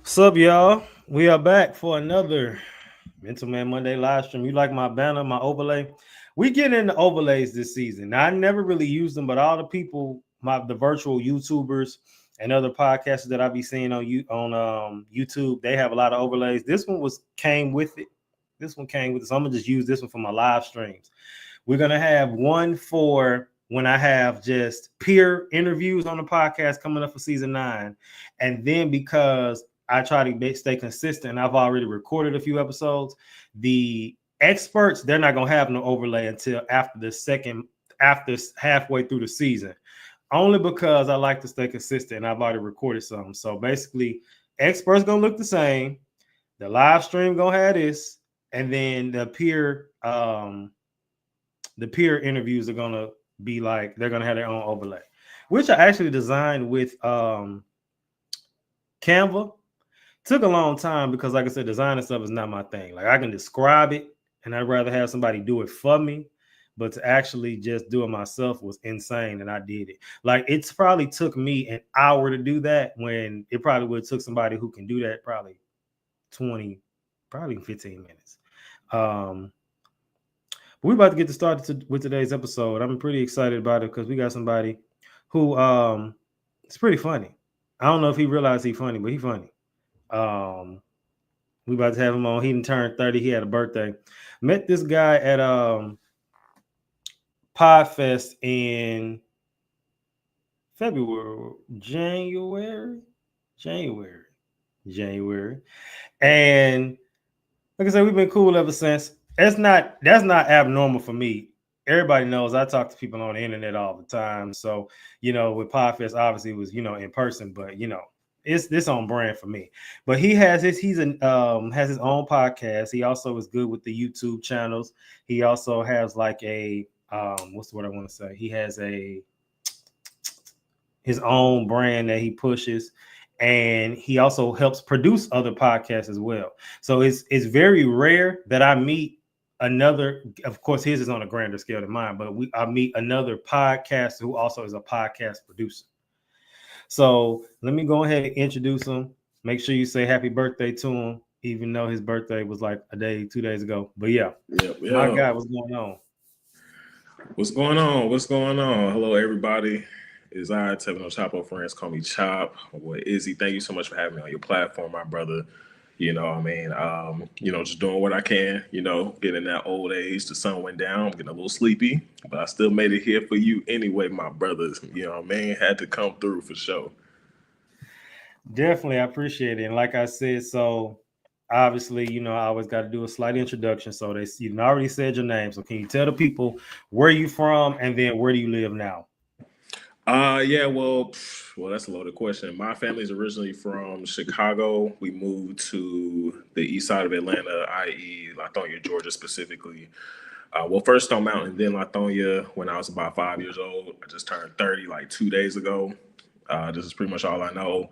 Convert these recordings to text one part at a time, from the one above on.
What's up, y'all? We are back for another Mental Man Monday live stream. You like my banner, my overlay? We get into overlays this season. Now, I never really used them, but all the people, the virtual YouTubers and other podcasters that I be seeing on YouTube, they have a lot of overlays. This one came with it. This one came with it. So I'm gonna just use this one for my live streams. We're gonna have one for when I have just peer interviews on the podcast coming up for season 9, and then because I try to stay consistent, I've already recorded a few episodes. The experts, they're not gonna have no overlay until after halfway through the season, only because I like to stay consistent. And I've already recorded some, so basically, experts gonna look the same. The live stream gonna have this, and then the peer interviews are gonna be like they're gonna have their own overlay, which I actually designed with Canva. Took a long time because, like I said, designing stuff is not my thing. Like I can describe it, and I'd rather have somebody do it for me. But to actually just do it myself was insane, and I did it. Like it's probably took me an hour to do that when it probably would have took somebody who can do that probably 20, probably 15 minutes. We're about to get started with today's episode. I'm pretty excited about it because we got somebody who it's pretty funny. I don't know if he realized he's funny, but he's funny. We about to have him on. He didn't turn 30. He had a birthday. Met this guy at Podfest in February, January. And like I said, we've been cool ever since. That's not abnormal for me. Everybody knows I talk to people on the internet all the time. So, with Podfest, obviously it was, in person, but it's this on brand for me. But he has has his own podcast. He also is good with the YouTube channels. He also has like a what's the word I want to say? He has his own brand that he pushes, and he also helps produce other podcasts as well. So it's very rare that I meet another. Of course, his is on a grander scale than mine, but I meet another podcaster who also is a podcast producer. So let me go ahead and introduce him. Make sure you say happy birthday to him, even though his birthday was like 2 days ago. But yeah, my guy, what's going on? What's going on? What's going on? Hello, everybody. Izzy and Tevein on Chapo friends call me Chop. Well, Izzy, thank you so much for having me on your platform, my brother. Just doing what I can. Getting that old age, the sun went down, I'm getting a little sleepy, but I still made it here for you anyway, my brothers. Had to come through for sure. Definitely, I appreciate it. And like I said, so obviously, I always got to do a slight introduction. So you already said your name. So can you tell the people where you from and then where do you live now? Well, that's a loaded question. My family's originally from Chicago. We moved to the east side of Atlanta, i.e., Lithonia, Georgia, specifically. First Stone Mountain, then Lithonia when I was about 5 years old. I just turned 30 like 2 days ago. This is pretty much all I know.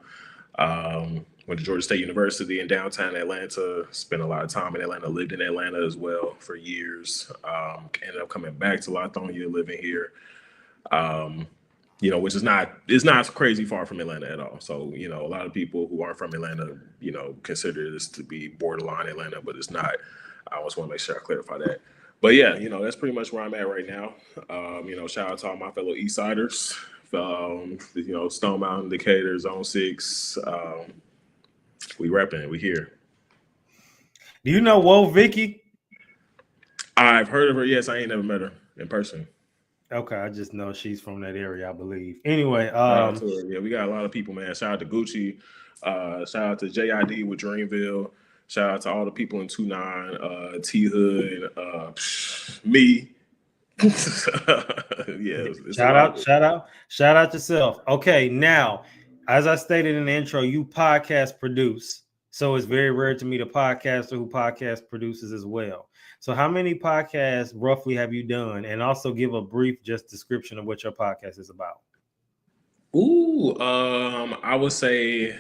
Went to Georgia State University in downtown Atlanta. Spent a lot of time in Atlanta. Lived in Atlanta as well for years. Ended up coming back to Lithonia, living here. Which is not crazy far from Atlanta at all. So, a lot of people who aren't from Atlanta, consider this to be borderline Atlanta, but it's not. I always want to make sure I clarify that. But yeah, that's pretty much where I'm at right now. Shout out to all my fellow East Siders, Stone Mountain, Decatur, Zone 6. We repping, we here. Do you know Whoa Vicky? I've heard of her. Yes, I ain't never met her in person. Okay, I just know she's from that area, I believe. Anyway, yeah, we got a lot of people, man. Shout out to Gucci. Shout out to JID with Dreamville. Shout out to all the people in 29, T Hood, me. Shout out yourself. Okay, now, as I stated in the intro, you podcast produce. So it's very rare to meet a podcaster who podcast produces as well. So how many podcasts roughly have you done? And also give a brief just description of what your podcast is about. I would say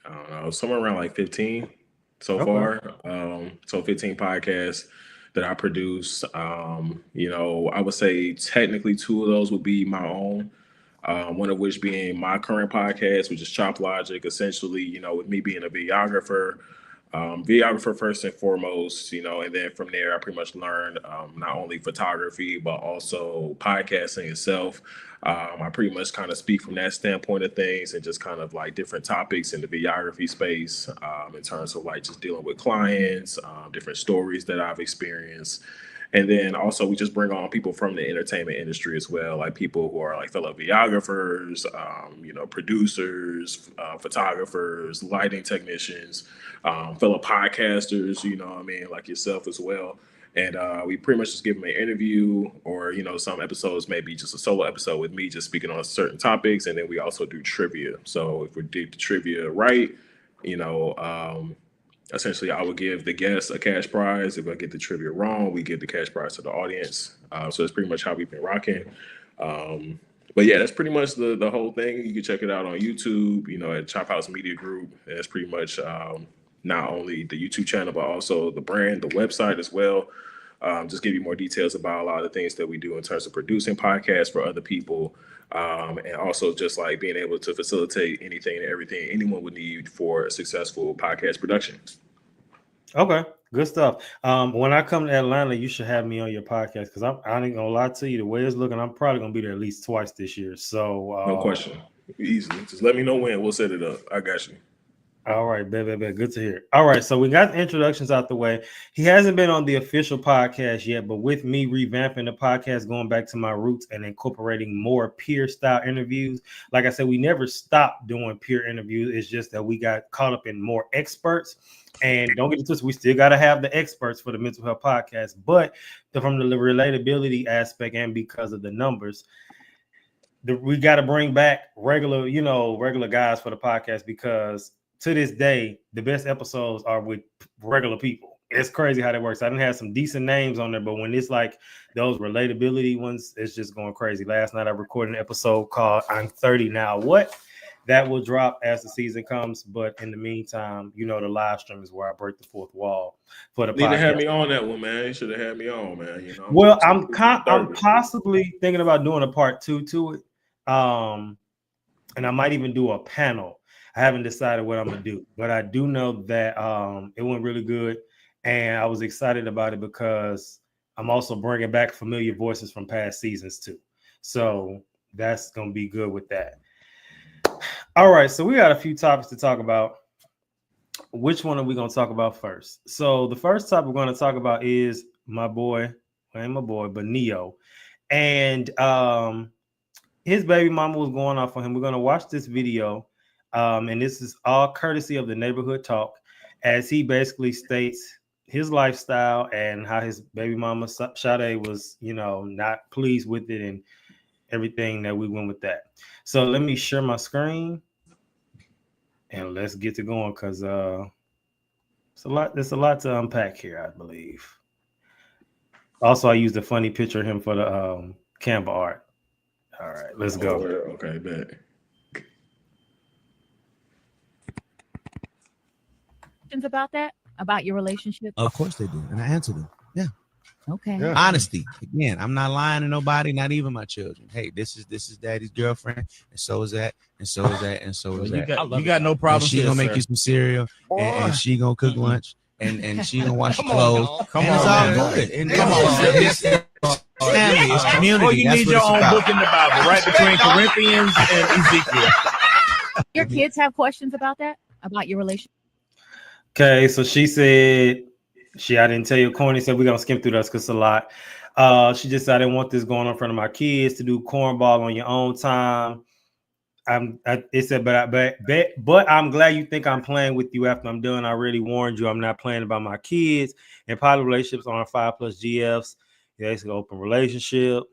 I don't know, somewhere around like 15 so far. So 15 podcasts that I produce. I would say technically 2 of those would be my own. One of which being my current podcast, which is Chop Logic. Essentially, with me being a videographer first and foremost, and then from there I pretty much learned not only photography but also podcasting itself. I pretty much kind of speak from that standpoint of things and just kind of like different topics in the videography space, in terms of like just dealing with clients, different stories that I've experienced. And then also we just bring on people from the entertainment industry as well, like people who are like fellow videographers, producers, photographers, lighting technicians, fellow podcasters, like yourself as well. And we pretty much just give them an interview, or some episodes maybe just a solo episode with me just speaking on certain topics. And then we also do trivia. So if we did the trivia right, you know, essentially I would give the guests a cash prize. If I get the trivia wrong, we give the cash prize to the audience. So it's pretty much how we've been rocking. But yeah, that's pretty much the whole thing. You can check it out on YouTube, at Chop House Media Group. And that's pretty much not only the YouTube channel, but also the brand, the website as well. Just give you more details about a lot of the things that we do in terms of producing podcasts for other people. And also just like being able to facilitate anything and everything anyone would need for a successful podcast production. Okay, good stuff. When I come to Atlanta, you should have me on your podcast because I ain't gonna lie to you. The way it's looking, I'm probably gonna be there at least twice this year. So no question, easily. Just let me know when. We'll set it up. I got you. All right, baby. Good to hear. All right, so we got the introductions out the way. He hasn't been on the official podcast yet, but with me revamping the podcast, going back to my roots and incorporating more peer style interviews. Like I said, we never stopped doing peer interviews. It's just that we got caught up in more experts. And don't get it twisted, we still got to have the experts for the mental health podcast, but from the relatability aspect and because of the numbers, we got to bring back regular guys for the podcast because to this day, the best episodes are with regular people. It's crazy how that works. I didn't have some decent names on there, but when it's like those relatability ones, it's just going crazy. Last night I recorded an episode called I'm 30 Now What? That will drop as the season comes. But in the meantime, the live stream is where I break the fourth wall for the podcast. Need to have me on that one, man. You should have had me on, man. Well, I'm possibly thinking about doing a part 2 to it. And I might even do a panel. I haven't decided what I'm gonna do, but I do know that it went really good, and I was excited about it because I'm also bringing back familiar voices from past seasons too. So that's gonna be good with that. All right, so we got a few topics to talk about. Which one are we gonna talk about first? So the first topic we're gonna talk about is my boy, well, ain't my boy, but Neo, and his baby mama was going off on him. We're gonna watch this video. And this is all courtesy of the Neighborhood Talk, as he basically states his lifestyle and how his baby mama Sade was, not pleased with it and everything that we went with that. So let me share my screen and let's get to going because it's a lot. There's a lot to unpack here, I believe. Also, I used a funny picture of him for the Canva art. All right, let's go. Okay, bet. About that, about your relationship? Of course they do, and I answer them. Yeah. Okay. Yeah. Honesty. Again, I'm not lying to nobody, not even my children. Hey, this is Daddy's girlfriend, and so is that, and so is that, and so is that. You got no problem. She gonna make you some cereal, and she gonna cook lunch, and she gonna wash your clothes. Come on, it's all good. And come on, it's family, it's community. Or you need your own book in the Bible, right between Corinthians and Ezekiel. Your kids have questions about that, about your relationship. Okay, so she said, I didn't tell you, Corny said we're gonna skim through this because it's a lot. She just said I didn't want this going on in front of my kids to do cornball on your own time. It said, but I'm glad you think I'm playing with you after I'm done. I already warned you I'm not playing about my kids, and poly relationships aren't 5+ GFs. Yeah, it's an open relationship.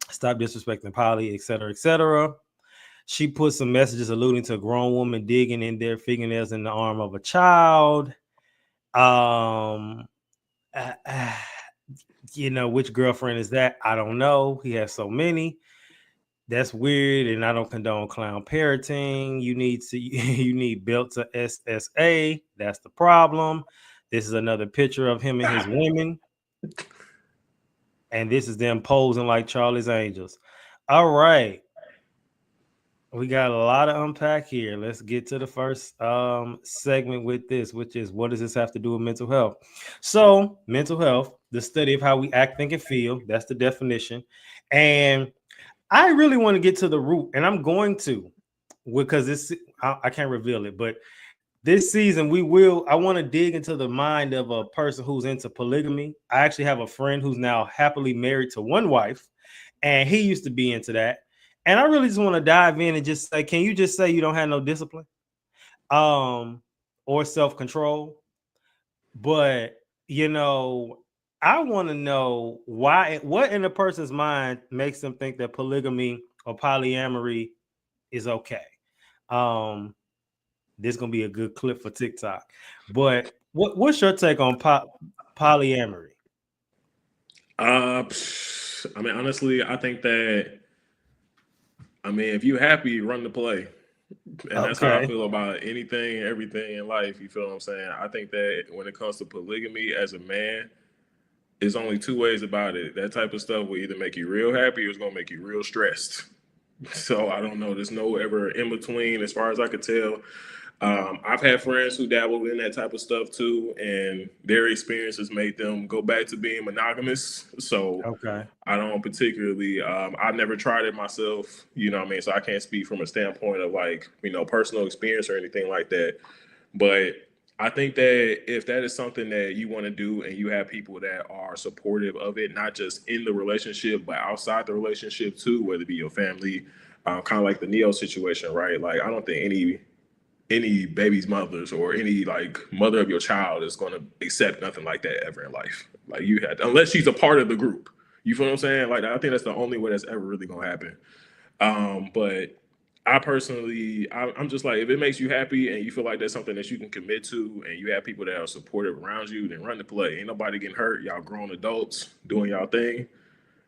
Stop disrespecting poly, etc., etc. She put some messages alluding to a grown woman digging in their fingernails in the arm of a child. Which girlfriend is that? I don't know. He has so many. That's weird, and I don't condone clown parenting. You need belt to SSA. That's the problem. This is another picture of him and his women. And this is them posing like Charlie's Angels. All right. We got a lot to unpack here. Let's get to the first segment with this, which is what does this have to do with mental health? So, mental health, the study of how we act, think, and feel. That's the definition. And I really want to get to the root, and I'm going to, because I can't reveal it, but this season I want to dig into the mind of a person who's into polygamy. I actually have a friend who's now happily married to one wife, and he used to be into that. And I really just want to dive in and just say, can you just say you don't have no discipline or self-control? But I want to know what in a person's mind makes them think that polygamy or polyamory is okay. This is gonna be a good clip for TikTok. But what's your take on polyamory? I mean, honestly, I think that, if you're happy, run the play. And that's how I feel about anything, everything in life. You feel what I'm saying? I think that when it comes to polygamy as a man, there's only two ways about it. That type of stuff will either make you real happy or it's going to make you real stressed. So I don't know. There's no ever in between as far as I could tell. I've had friends who dabble in that type of stuff too, and their experiences made them go back to being monogamous. So I don't particularly, I've never tried it myself, you know what I mean? So I can't speak from a standpoint of like, personal experience or anything like that. But I think that if that is something that you want to do and you have people that are supportive of it, not just in the relationship, but outside the relationship too, whether it be your family, kind of like the Neo situation, right? Like, I don't think any baby's mothers or any like mother of your child is going to accept nothing like that ever in life. Like you had, unless she's a part of the group. You feel what I'm saying? Like, I think that's the only way that's ever really going to happen. But I personally, I'm just like, if it makes you happy and you feel like that's something that you can commit to and you have people that are supportive around you, then run the play. Ain't nobody getting hurt. Y'all grown adults doing y'all thing.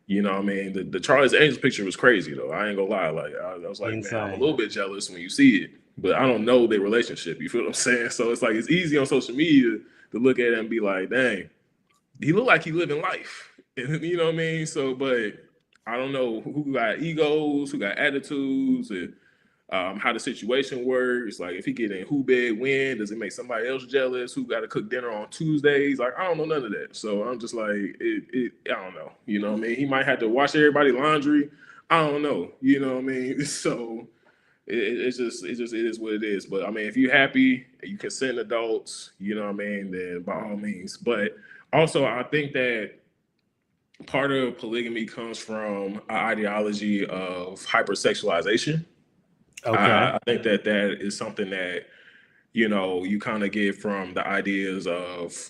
You know what I mean? The Charlie's Angels picture was crazy, though. I ain't gonna lie. Like, I was like, man, I'm a little bit jealous when you see it, but I don't know their relationship. You feel what I'm saying? So it's like, it's easy on social media to look at it and be like, dang, he look like he living life. You know what I mean? So, but I don't know who got egos, who got attitudes, and how the situation works. Like, if he get in who bed when, does it make somebody else jealous? Who got to cook dinner on Tuesdays? Like, I don't know none of that. So I'm just like, I don't know. You know what I mean? He might have to wash everybody's laundry. I don't know. You know what I mean? So it is what it is. But I mean, if you're happy, you consent adults, you know what I mean, then by all means. But also, I think that part of polygamy comes from an ideology of hypersexualization. I think that is something that, you kind of get from the ideas of,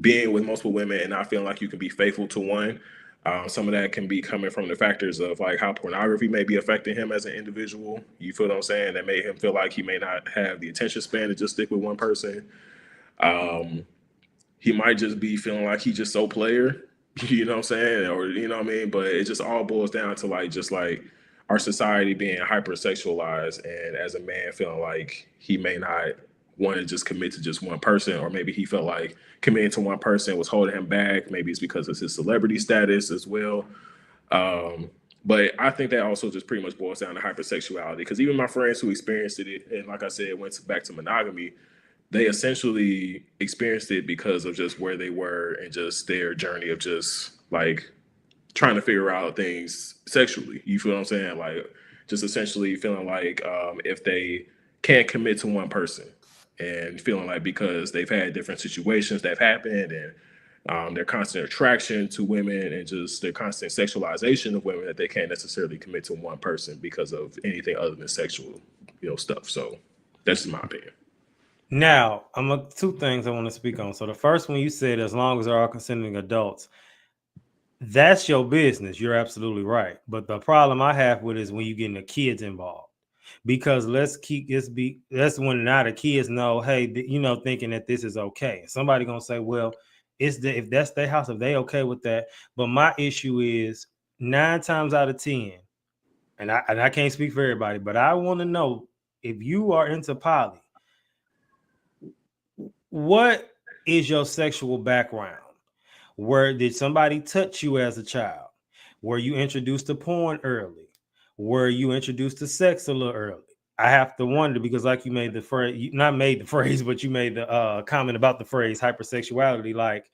being with multiple women and not feeling like you can be faithful to one. Some of that can be coming from the factors of like how pornography may be affecting him as an individual. You feel what I'm saying? That made him feel like he may not have the attention span to just stick with one person. He might just be feeling like he's just so player, you know what I'm saying? Or, you know what I mean? But it just all boils down to like, just like our society being hypersexualized, and as a man feeling like he may not want to just commit to just one person, or maybe he felt like committing to one person was holding him back. Maybe it's because of his celebrity status as well. But I think that also just pretty much boils down to hypersexuality, because even my friends who experienced it, and like I said, went back to monogamy, they essentially experienced it because of just where they were and just their journey of just like trying to figure out things sexually. You feel what I'm saying? Like, just essentially feeling like if they can't commit to one person, and feeling like because they've had different situations that have happened, and their constant attraction to women and just their constant sexualization of women, that they can't necessarily commit to one person because of anything other than sexual, stuff. So that's my opinion. Now, two things I want to speak on. So the first one, you said as long as they're all consenting adults, that's your business. You're absolutely right. But the problem I have with it is when you get the kids involved, because that's when now the kids know, hey, thinking that this is okay. Somebody gonna say, well, if that's their house, if they okay with that. But my issue is 9 times out of 10, and I can't speak for everybody, but I want to know, if you are into poly, what is your sexual background? Where did somebody touch you as a child? Were you introduced to porn early? were you introduced to sex a little early? I have to wonder because, like, you made the phrase, you not made the phrase, but you made the comment about the phrase hypersexuality. Like,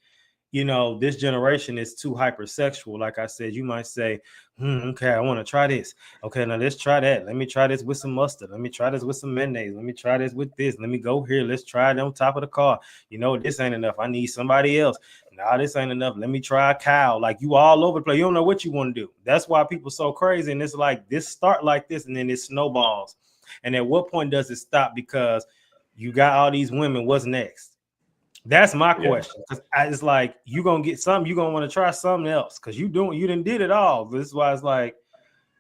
you know, this generation is too hypersexual. Like I said, you might say, okay, I want to try this. Okay, now let's try that. Let me try this with some mustard. Let me try this with some mayonnaise. Let me try this with this. Let me go here. Let's try it on top of the car. You know, this ain't enough. I need somebody else. Nah, this ain't enough. Let me try a cow. Like, you all over the place. You don't know what you want to do. That's why people so crazy. And it's like this start like this, and then it snowballs. And at what point does it stop? Because you got all these women. What's next? That's my question. Because it's like you're gonna get something, you're gonna want to try something else because you didn't did it all. This is why it's like,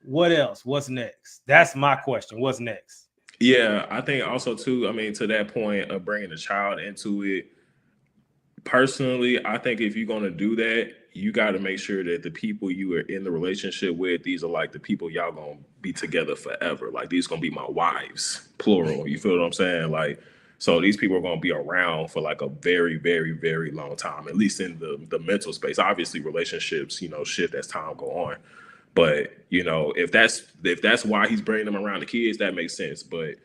what else? What's next? That's my question. What's next? Yeah, I think also too, I mean, to that point of bringing a child into it, personally, I think if you're going to do that, you got to make sure that the people you are in the relationship with, these are like the people y'all going to be together forever. Like, these going to be my wives, plural. You feel what I'm saying? Like, so these people are going to be around for like a very, very, very long time, at least in the mental space. Obviously, relationships, you know, shift as time go on. But, you know, if that's why he's bringing them around the kids, that makes sense. But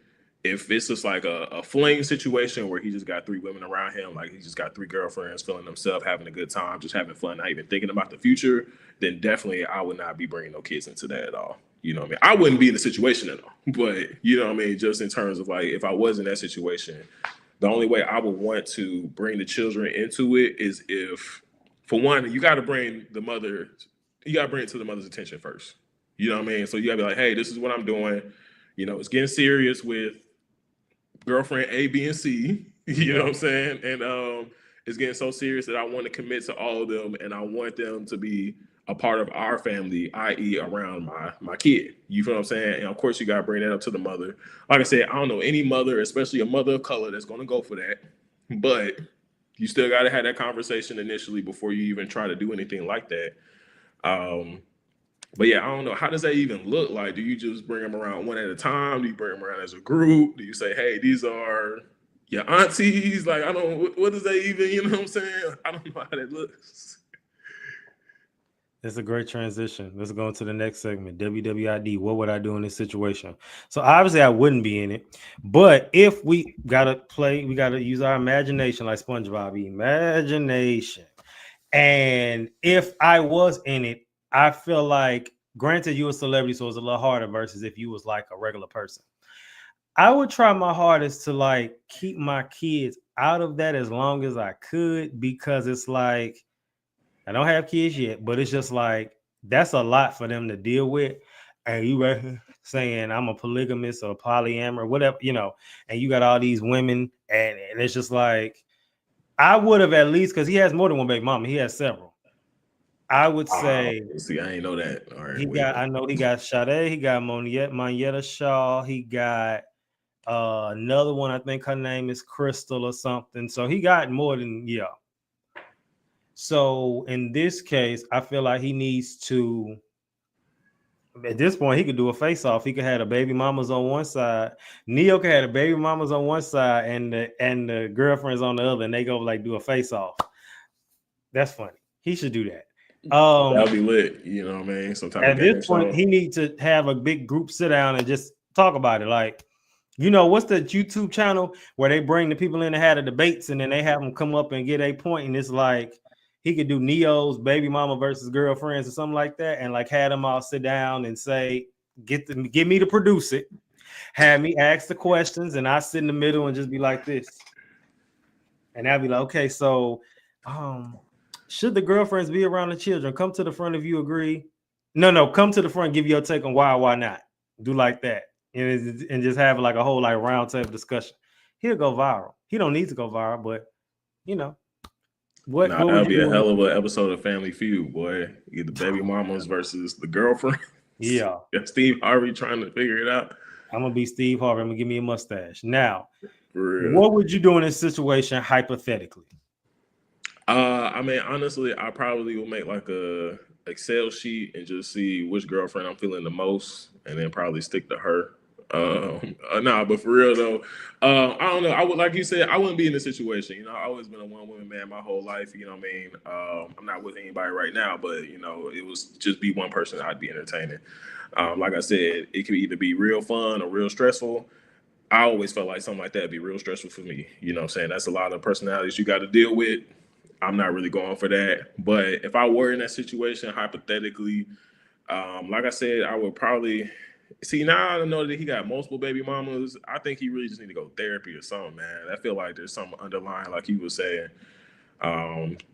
if it's just like a fling situation where he just got 3 women around him, like he just got 3 girlfriends, feeling himself, having a good time, just having fun, not even thinking about the future, then definitely I would not be bringing no kids into that at all. You know what I mean? I wouldn't be in the situation at all. But, you know what I mean? Just in terms of like, if I was in that situation, the only way I would want to bring the children into it is if, for one, you got to bring it to the mother's attention first. You know what I mean? So you got to be like, hey, this is what I'm doing. You know, it's getting serious with girlfriend A, B, and C. You know what I'm saying? And it's getting so serious that I want to commit to all of them, and I want them to be a part of our family, i.e., around my kid. You feel what I'm saying? And of course, you gotta bring that up to the mother. Like I said, I don't know any mother, especially a mother of color, that's gonna go for that. But you still gotta have that conversation initially before you even try to do anything like that. But yeah, I don't know. How does that even look like? Do you just bring them around one at a time? Do you bring them around as a group? Do you say, hey, these are your aunties? Like, I don't, what does that even, you know what I'm saying? I don't know how that looks. It's a great transition. Let's go into the next segment. WWID. What would I do in this situation? So obviously I wouldn't be in it. But if we gotta play, we gotta use our imagination like SpongeBob. Imagination. And if I was in it, I feel like, granted, you a celebrity, so it's a little harder versus if you was like a regular person. I would try my hardest to like keep my kids out of that as long as I could, because it's like, I don't have kids yet, but it's just like, that's a lot for them to deal with. And you saying I'm a polygamist or polyamory, whatever, you know, and you got all these women, and it's just like, I would have at least, because he has more than one baby mama, he has several. I would say, see, I ain't know that. All right, I know he got Sade, he got Monietta Shaw, he got another one, I think her name is Crystal or something. So he got more than, yeah. So in this case, I feel like he needs to, at this point, he could do a face-off. He could have the baby mamas on one side. Neo could have the baby mamas on one side and the girlfriends on the other, and they go like do a face-off. That's funny. He should do that. That'll be lit. You know what I mean? Sometimes at this point, he needs to have a big group sit down and just talk about it. Like, you know, what's the YouTube channel where they bring the people in to have the debates and then they have them come up and get a point, and it's like, he could do Neo's baby mama versus girlfriends or something like that, and like had them all sit down and say, get me to produce it, have me ask the questions, and I sit in the middle and just be like this. And I'd be like, okay, so should the girlfriends be around the children? Come to the front if you agree. No, come to the front, give your take on why not. Do like that. And just have like a whole like round table discussion. He'll go viral. He don't need to go viral, but you know. What that'll be a hell of an episode of Family Feud, boy. Get the baby mamas versus the girlfriend. Yeah. Steve Harvey trying to figure it out. I'm gonna be Steve Harvey. I'm gonna give me a mustache. Now, what would you do in this situation hypothetically? I mean, honestly, I probably will make like a Excel sheet and just see which girlfriend I'm feeling the most, and then probably stick to her. Nah, but for real though, I don't know. I would, like you said, I wouldn't be in this situation. You know, I've always been a one woman man my whole life. You know what I mean? I'm not with anybody right now, but you know, it was just be one person I'd be entertaining. Like I said, it could either be real fun or real stressful. I always felt like something like that would be real stressful for me. You know what I'm saying? That's a lot of personalities you got to deal with. I'm not really going for that. But if I were in that situation, hypothetically, like I said, I would probably see. Now I know that he got multiple baby mamas. I think he really just need to go therapy or something, man. I feel like there's something underlying, like you were saying,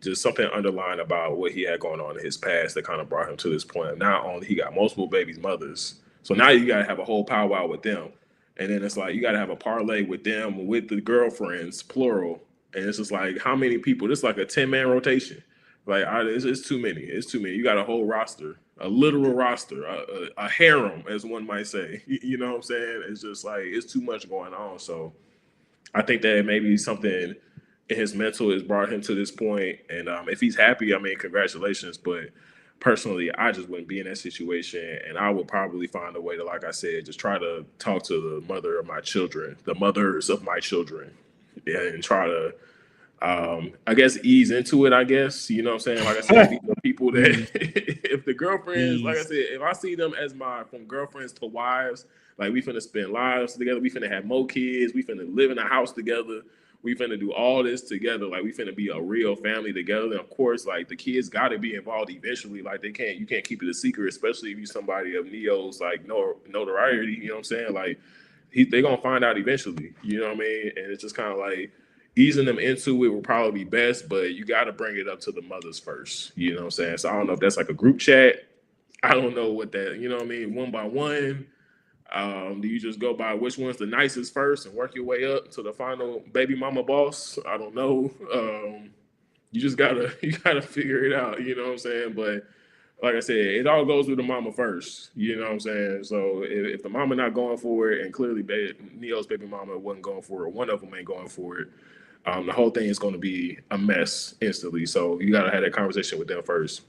just something underlying about what he had going on in his past that kind of brought him to this point. Not only he got multiple babies mothers, so now you got to have a whole powwow with them, and then it's like you got to have a parlay with them with the girlfriends, plural, and it's just like how many people? This is like a 10-man rotation. Like it's too many. It's too many. You got a whole roster, a literal roster, a harem, as one might say. You know what I'm saying? It's just like it's too much going on. So I think that maybe something in his mental has brought him to this point. And if he's happy, I mean, congratulations. But personally, I just wouldn't be in that situation. And I would probably find a way to, like I said, just try to talk to the mother of my children, the mothers of my children, and try to, I guess, ease into it, I guess. You know what I'm saying? Like I said, these are people that, if the girlfriends, like I said, if I see them as from girlfriends to wives, like we finna spend lives together, we finna have more kids, we finna live in a house together, we finna do all this together, like we finna be a real family together. And of course, like the kids gotta be involved eventually. Like you can't keep it a secret, especially if you're somebody of Neo's like notoriety, you know what I'm saying? Like they gonna find out eventually, you know what I mean? And it's just kind of like easing them into it will probably be best, but you got to bring it up to the mothers first. You know what I'm saying? So I don't know if that's like a group chat. I don't know what that, you know what I mean? One by one. Do you just go by which one's the nicest first and work your way up to the final baby mama boss? I don't know. You just gotta figure it out. You know what I'm saying? But like I said, it all goes with the mama first. You know what I'm saying? So if the mama not going for it, and clearly Neo's baby mama wasn't going for it, one of them ain't going for it, the whole thing is going to be a mess instantly. So you got to have that conversation with them first.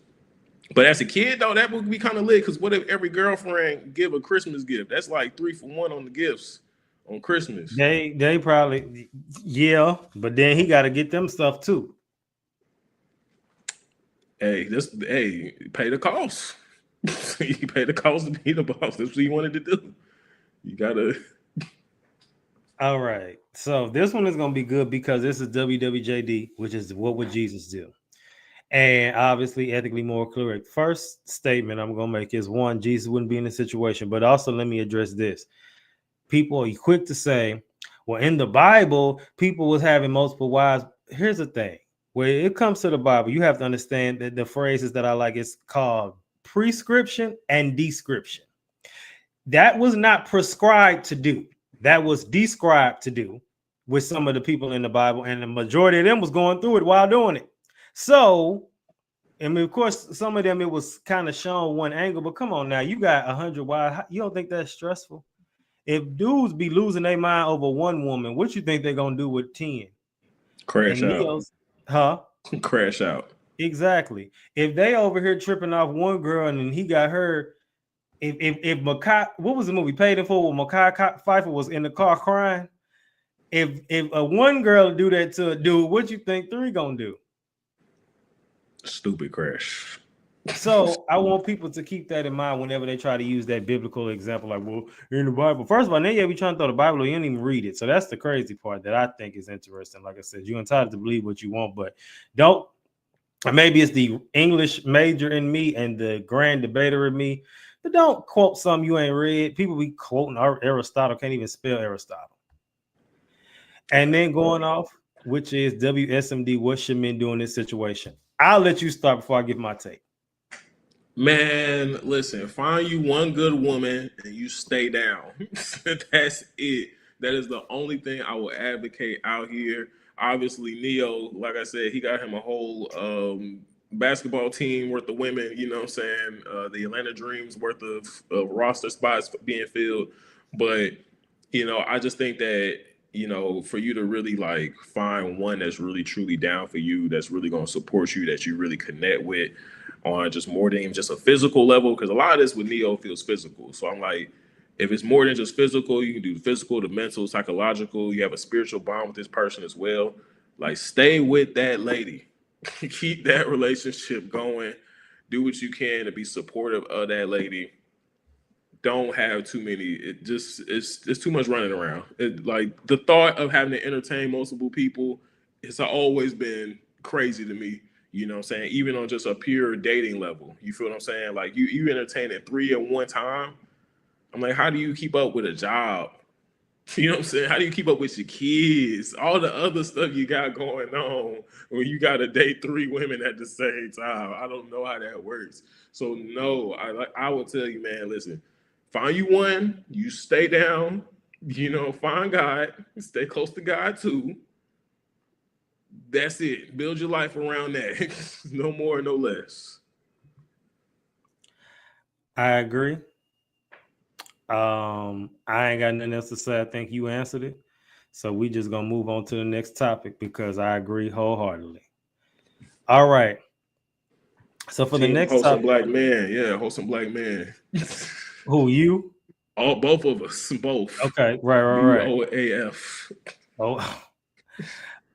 But as a kid, though, that would be kind of lit, because what if every girlfriend give a Christmas gift? That's like 3 for 1 on the gifts on Christmas. They probably, yeah, but then he got to get them stuff too. Hey, pay the cost. You pay the cost to be the boss. That's what you wanted to do. You gotta. All right, so this one is gonna be good because this is WWJD, which is what would Jesus do? And obviously ethically more correct. First statement I'm gonna make is one, Jesus wouldn't be in this situation, but also let me address this. People are quick to say, well, in the Bible, people was having multiple wives. Here's the thing. When it comes to the Bible, you have to understand that the phrases that I like is called prescription and description. That was not prescribed to do. That was described to do with some of the people in the Bible, and the majority of them was going through it while doing it. So, I mean, of course, some of them it was kind of shown one angle, but come on now, you got 100 wives. You don't think that's stressful? If dudes be losing their mind over one woman, what you think they're gonna do with 10? Crash out. Neo's, huh? Crash out. Exactly. If they over here tripping off one girl and then he got her, if Makai, what was the movie Paid in Full when Makai Pfeiffer was in the car crying? If a one girl do that to a dude, what you think 3 gonna do? Stupid crash. So I want people to keep that in mind whenever they try to use that biblical example, like, well, in the Bible. First of all, they be trying to throw the Bible, you don't even read it. So that's the crazy part that I think is interesting. Like I said, you're entitled to believe what you want, but don't. Maybe it's the English major in me and the grand debater in me, but don't quote something you ain't read. People be quoting Aristotle, can't even spell Aristotle. And then going off, which is WSMD, what should men do in this situation? I'll let you start before I give my take. Man, listen, find you one good woman and you stay down. That's it. That is the only thing I will advocate out here. Obviously, Neo, like I said, he got him a whole basketball team worth of women, you know what I'm saying? The Atlanta Dreams worth of roster spots being filled. But, you know, I just think that, you know, for you to really like find one that's really truly down for you, that's really going to support you, that you really connect with on just more than even just a physical level, because a lot of this with Neo feels physical. So I'm like, If it's more than just physical, you can do the physical, the mental, psychological. You have a spiritual bond with this person as well. Like, stay with that lady. Keep that relationship going. Do what you can to be supportive of that lady. Don't have too many. It's too much running around. Like, the thought of having to entertain multiple people has always been crazy to me. You know what I'm saying? Even on just a pure dating level. You feel what I'm saying? Like, you entertain at 3 at one time. I'm like, how do you keep up with a job? You know what I'm saying? How do you keep up with your kids? All the other stuff you got going on when you got to date 3 women at the same time. I don't know how that works. So no, I will tell you, man, listen, find you one, you stay down, find God, stay close to God too. That's it. Build your life around that. No more, no less. I agree. I ain't got nothing else to say. I think you answered it. So we just gonna move on to the next topic because I agree wholeheartedly. All right. So for the Team next wholesome topic, black man, yeah, wholesome black man. who you? Both of us, both. Okay, right. BOAF. Oh,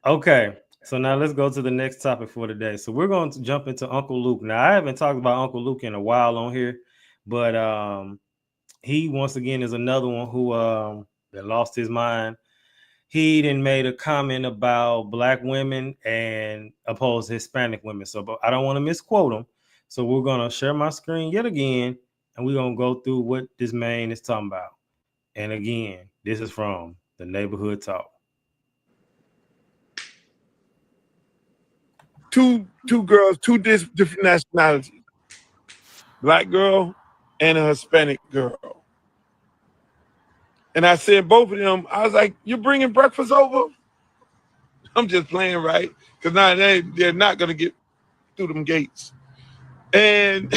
okay. So now let's go to the next topic for today. So we're going to jump into Uncle Luke. Now I haven't talked about Uncle Luke in a while on here, but he once again is another one who that lost his mind. He then made a comment about black women and opposed Hispanic women. So but I don't want to misquote him. So we're gonna share my screen yet again, and we're gonna go through what this man is talking about. And again, this is from the Neighborhood Talk. Two girls, different nationalities. Black girl and a Hispanic girl. And I said both of them, I was like, "You bringing breakfast over?" I'm just playing, right? Because now they're not going to get through them gates. And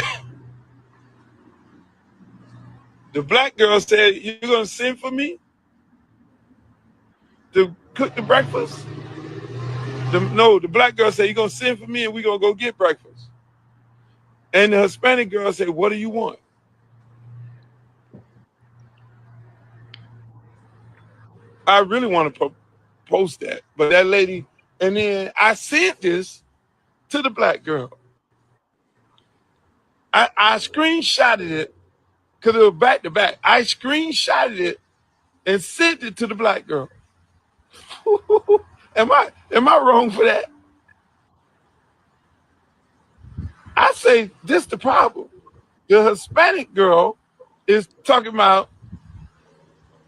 the black girl said, "You're going to send for me to cook the breakfast?" The black girl said, "You're going to send for me and we're going to go get breakfast." And the Hispanic girl said, "What do you want?" I really want to post that. But that lady, and then I sent this to the black girl. I screenshotted it because it was back to back. I screenshotted it and sent it to the black girl. Am I wrong for that? I say this the problem. The Hispanic girl is talking about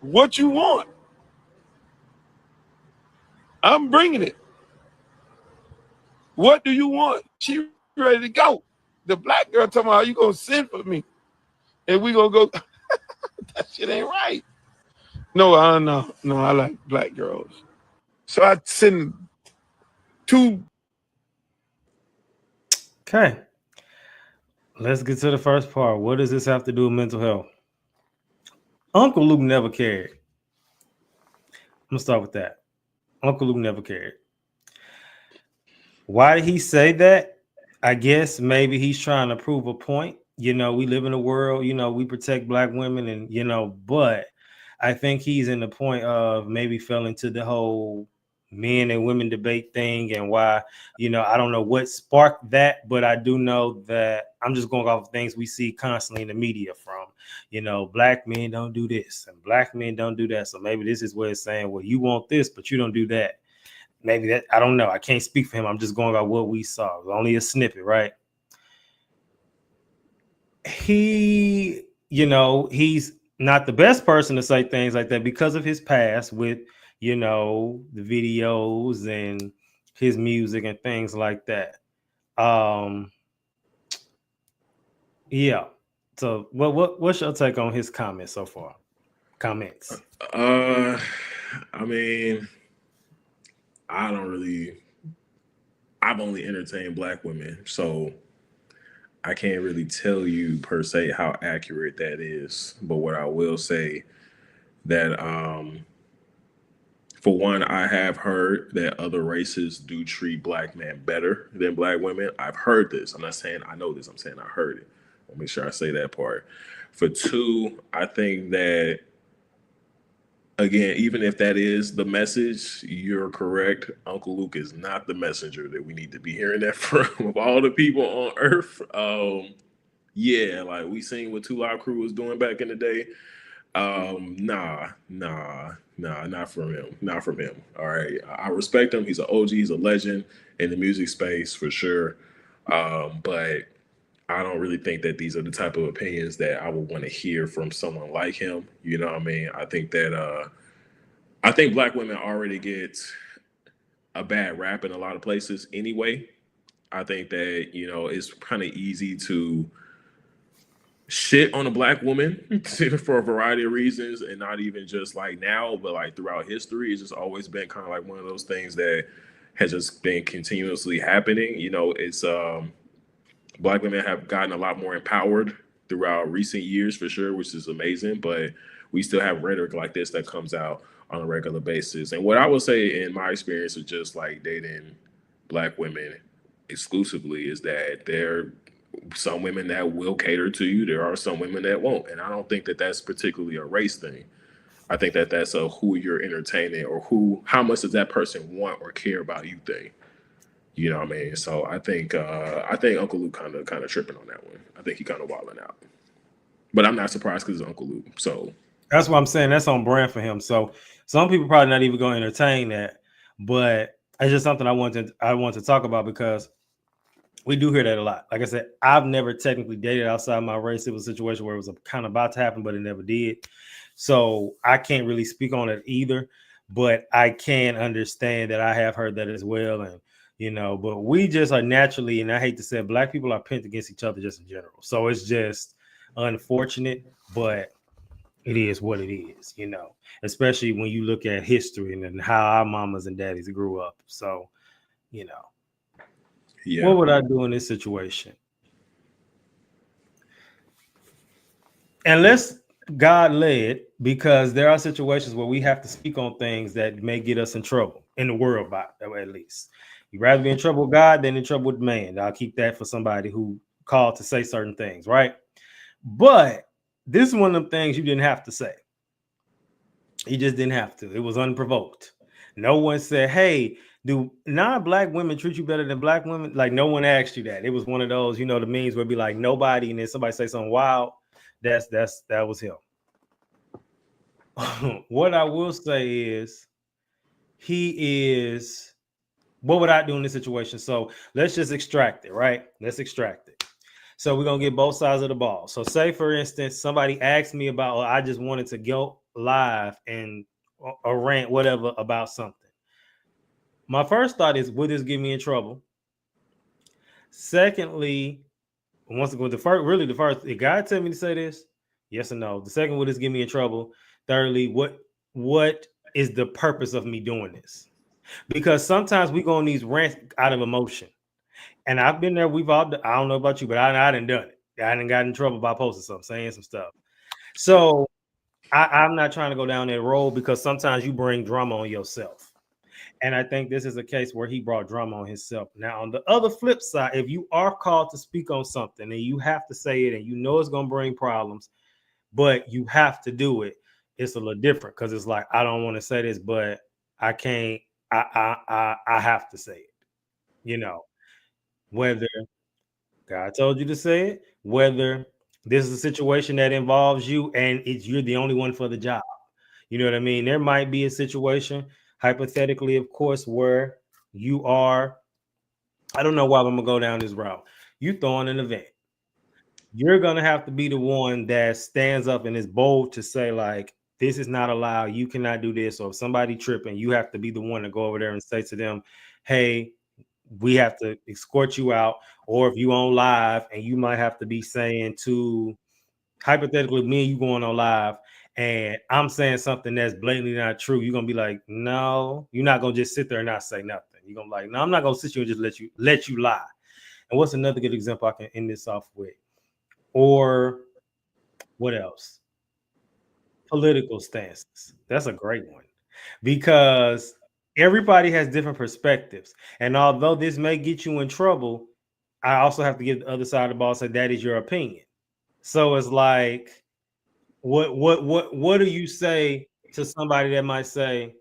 what you want. I'm bringing it. What do you want? She ready to go. The black girl talking about, "You gonna send for me and we gonna go." That shit ain't right. No, I like black girls. So I send 2. Okay. Let's get to the first part. What does this have to do with mental health? Uncle Luke never cared. I'm gonna start with that. Uncle Luke never cared. Why did he say that? I guess maybe he's trying to prove a point. We live in a world, we protect black women and, but I think he's in the point of maybe fell into the whole men and women debate thing and why, I don't know what sparked that, but I do know that I'm just going off of things we see constantly in the media from, black men don't do this and black men don't do that. So maybe this is where it's saying, well, you want this, but you don't do that. Maybe that, I don't know. I can't speak for him. I'm just going by what we saw. It was only a snippet, right? He, he's not the best person to say things like that because of his past with, the videos and his music and things like that. Yeah. So what's your take on his comments so far? Comments. I mean, I've only entertained black women, so I can't really tell you per se how accurate that is. But what I will say that for one, I have heard that other races do treat black men better than black women. I've heard this. I'm not saying I know this. I'm saying I heard it. I'll make sure I say that part. For two, I think that, again, even if that is the message, you're correct. Uncle Luke is not the messenger that we need to be hearing that from of all the people on earth. Yeah, like we seen what Two Live Crew was doing back in the day. Nah, not from him. Not from him. All right. I respect him. He's an OG, he's a legend in the music space for sure. But I don't really think that these are the type of opinions that I would want to hear from someone like him. You know what I mean? I think that I think black women already get a bad rap in a lot of places anyway. I think that, you know, it's kind of easy to shit on a black woman for a variety of reasons, and not even just like now, but like throughout history. It's just always been kind of like one of those things that has just been continuously happening. You know, it's black women have gotten a lot more empowered throughout recent years for sure, which is amazing, but we still have rhetoric like this that comes out on a regular basis. And what I would say in my experience of just like dating black women exclusively is that there are some women that will cater to you. There are some women that won't. And I don't think that that's particularly a race thing. I think that that's a who you're entertaining or how much does that person want or care about you thing. You know what I mean? So I think Uncle Luke kind of tripping on that one. I think he kind of wilding out. But I'm not surprised because it's Uncle Luke. So that's what I'm saying. That's on brand for him. So some people probably not even going to entertain that, but it's just something I want to talk about because we do hear that a lot. Like I said, I've never technically dated outside my race. It was a situation where it was kind of about to happen, but it never did. So I can't really speak on it either, but I can understand that I have heard that as well. And, you know, but we just are naturally, and I hate to say it, black people are pent against each other just in general. So it's just unfortunate, but it is what it is, you know, especially when you look at history and how our mamas and daddies grew up. So, you know. Yeah. What would I do in this situation? Unless God led, because there are situations where we have to speak on things that may get us in trouble in the world, by at least. You'd rather be in trouble with God than in trouble with man. I'll keep that for somebody who called to say certain things, right? But this is one of them things you didn't have to say. You just didn't have to. It was unprovoked. No one said, hey, do non-black women treat you better than black women? Like, no one asked you that. It was one of those, you know, the memes would be like nobody, and then somebody say something wild. That was him. What I will say is what would I do in this situation? So let's just extract it, right? Let's extract it. So we're gonna get both sides of the ball. So say, for instance, somebody asked me about, I just wanted to go live and a rant, whatever, about something. My first thought is, would this get me in trouble? Secondly, once again, the first, if God tell me to say this, yes or no. The second, would this get me in trouble? Thirdly, what is the purpose of me doing this? Because sometimes we go on these rants out of emotion. And I've been there. I don't know about you, but I done done it. I done got in trouble by posting something, saying some stuff. So I'm not trying to go down that road because sometimes you bring drama on yourself. And I think this is a case where he brought drama on himself. Now, on the other flip side, if you are called to speak on something and you have to say it and you know it's going to bring problems, but you have to do it, it's a little different because it's like, I don't want to say this, but I can't, I have to say it. You know, whether God told you to say it, whether this is a situation that involves you and you're the only one for the job. You know what I mean? There might be a situation, hypothetically, of course, where you are, I don't know why I'm going to go down this route. You throwing an event. You're going to have to be the one that stands up and is bold to say, like, this is not allowed. You cannot do this. Or if somebody tripping, you have to be the one to go over there and say to them, hey, we have to escort you out. Or if you on live and you might have to be saying to, hypothetically, me and you going on live and I'm saying something that's blatantly not true, you're going to be like, no, you're not going to just sit there and not say nothing. You're going to be like, no, I'm not going to sit you and just let you lie. And what's another good example I can end this off with? Or what else? Political stances. That's a great one because everybody has different perspectives. And although this may get you in trouble, I also have to give the other side of the ball, say that is your opinion. So it's like, what do you say to somebody that might say,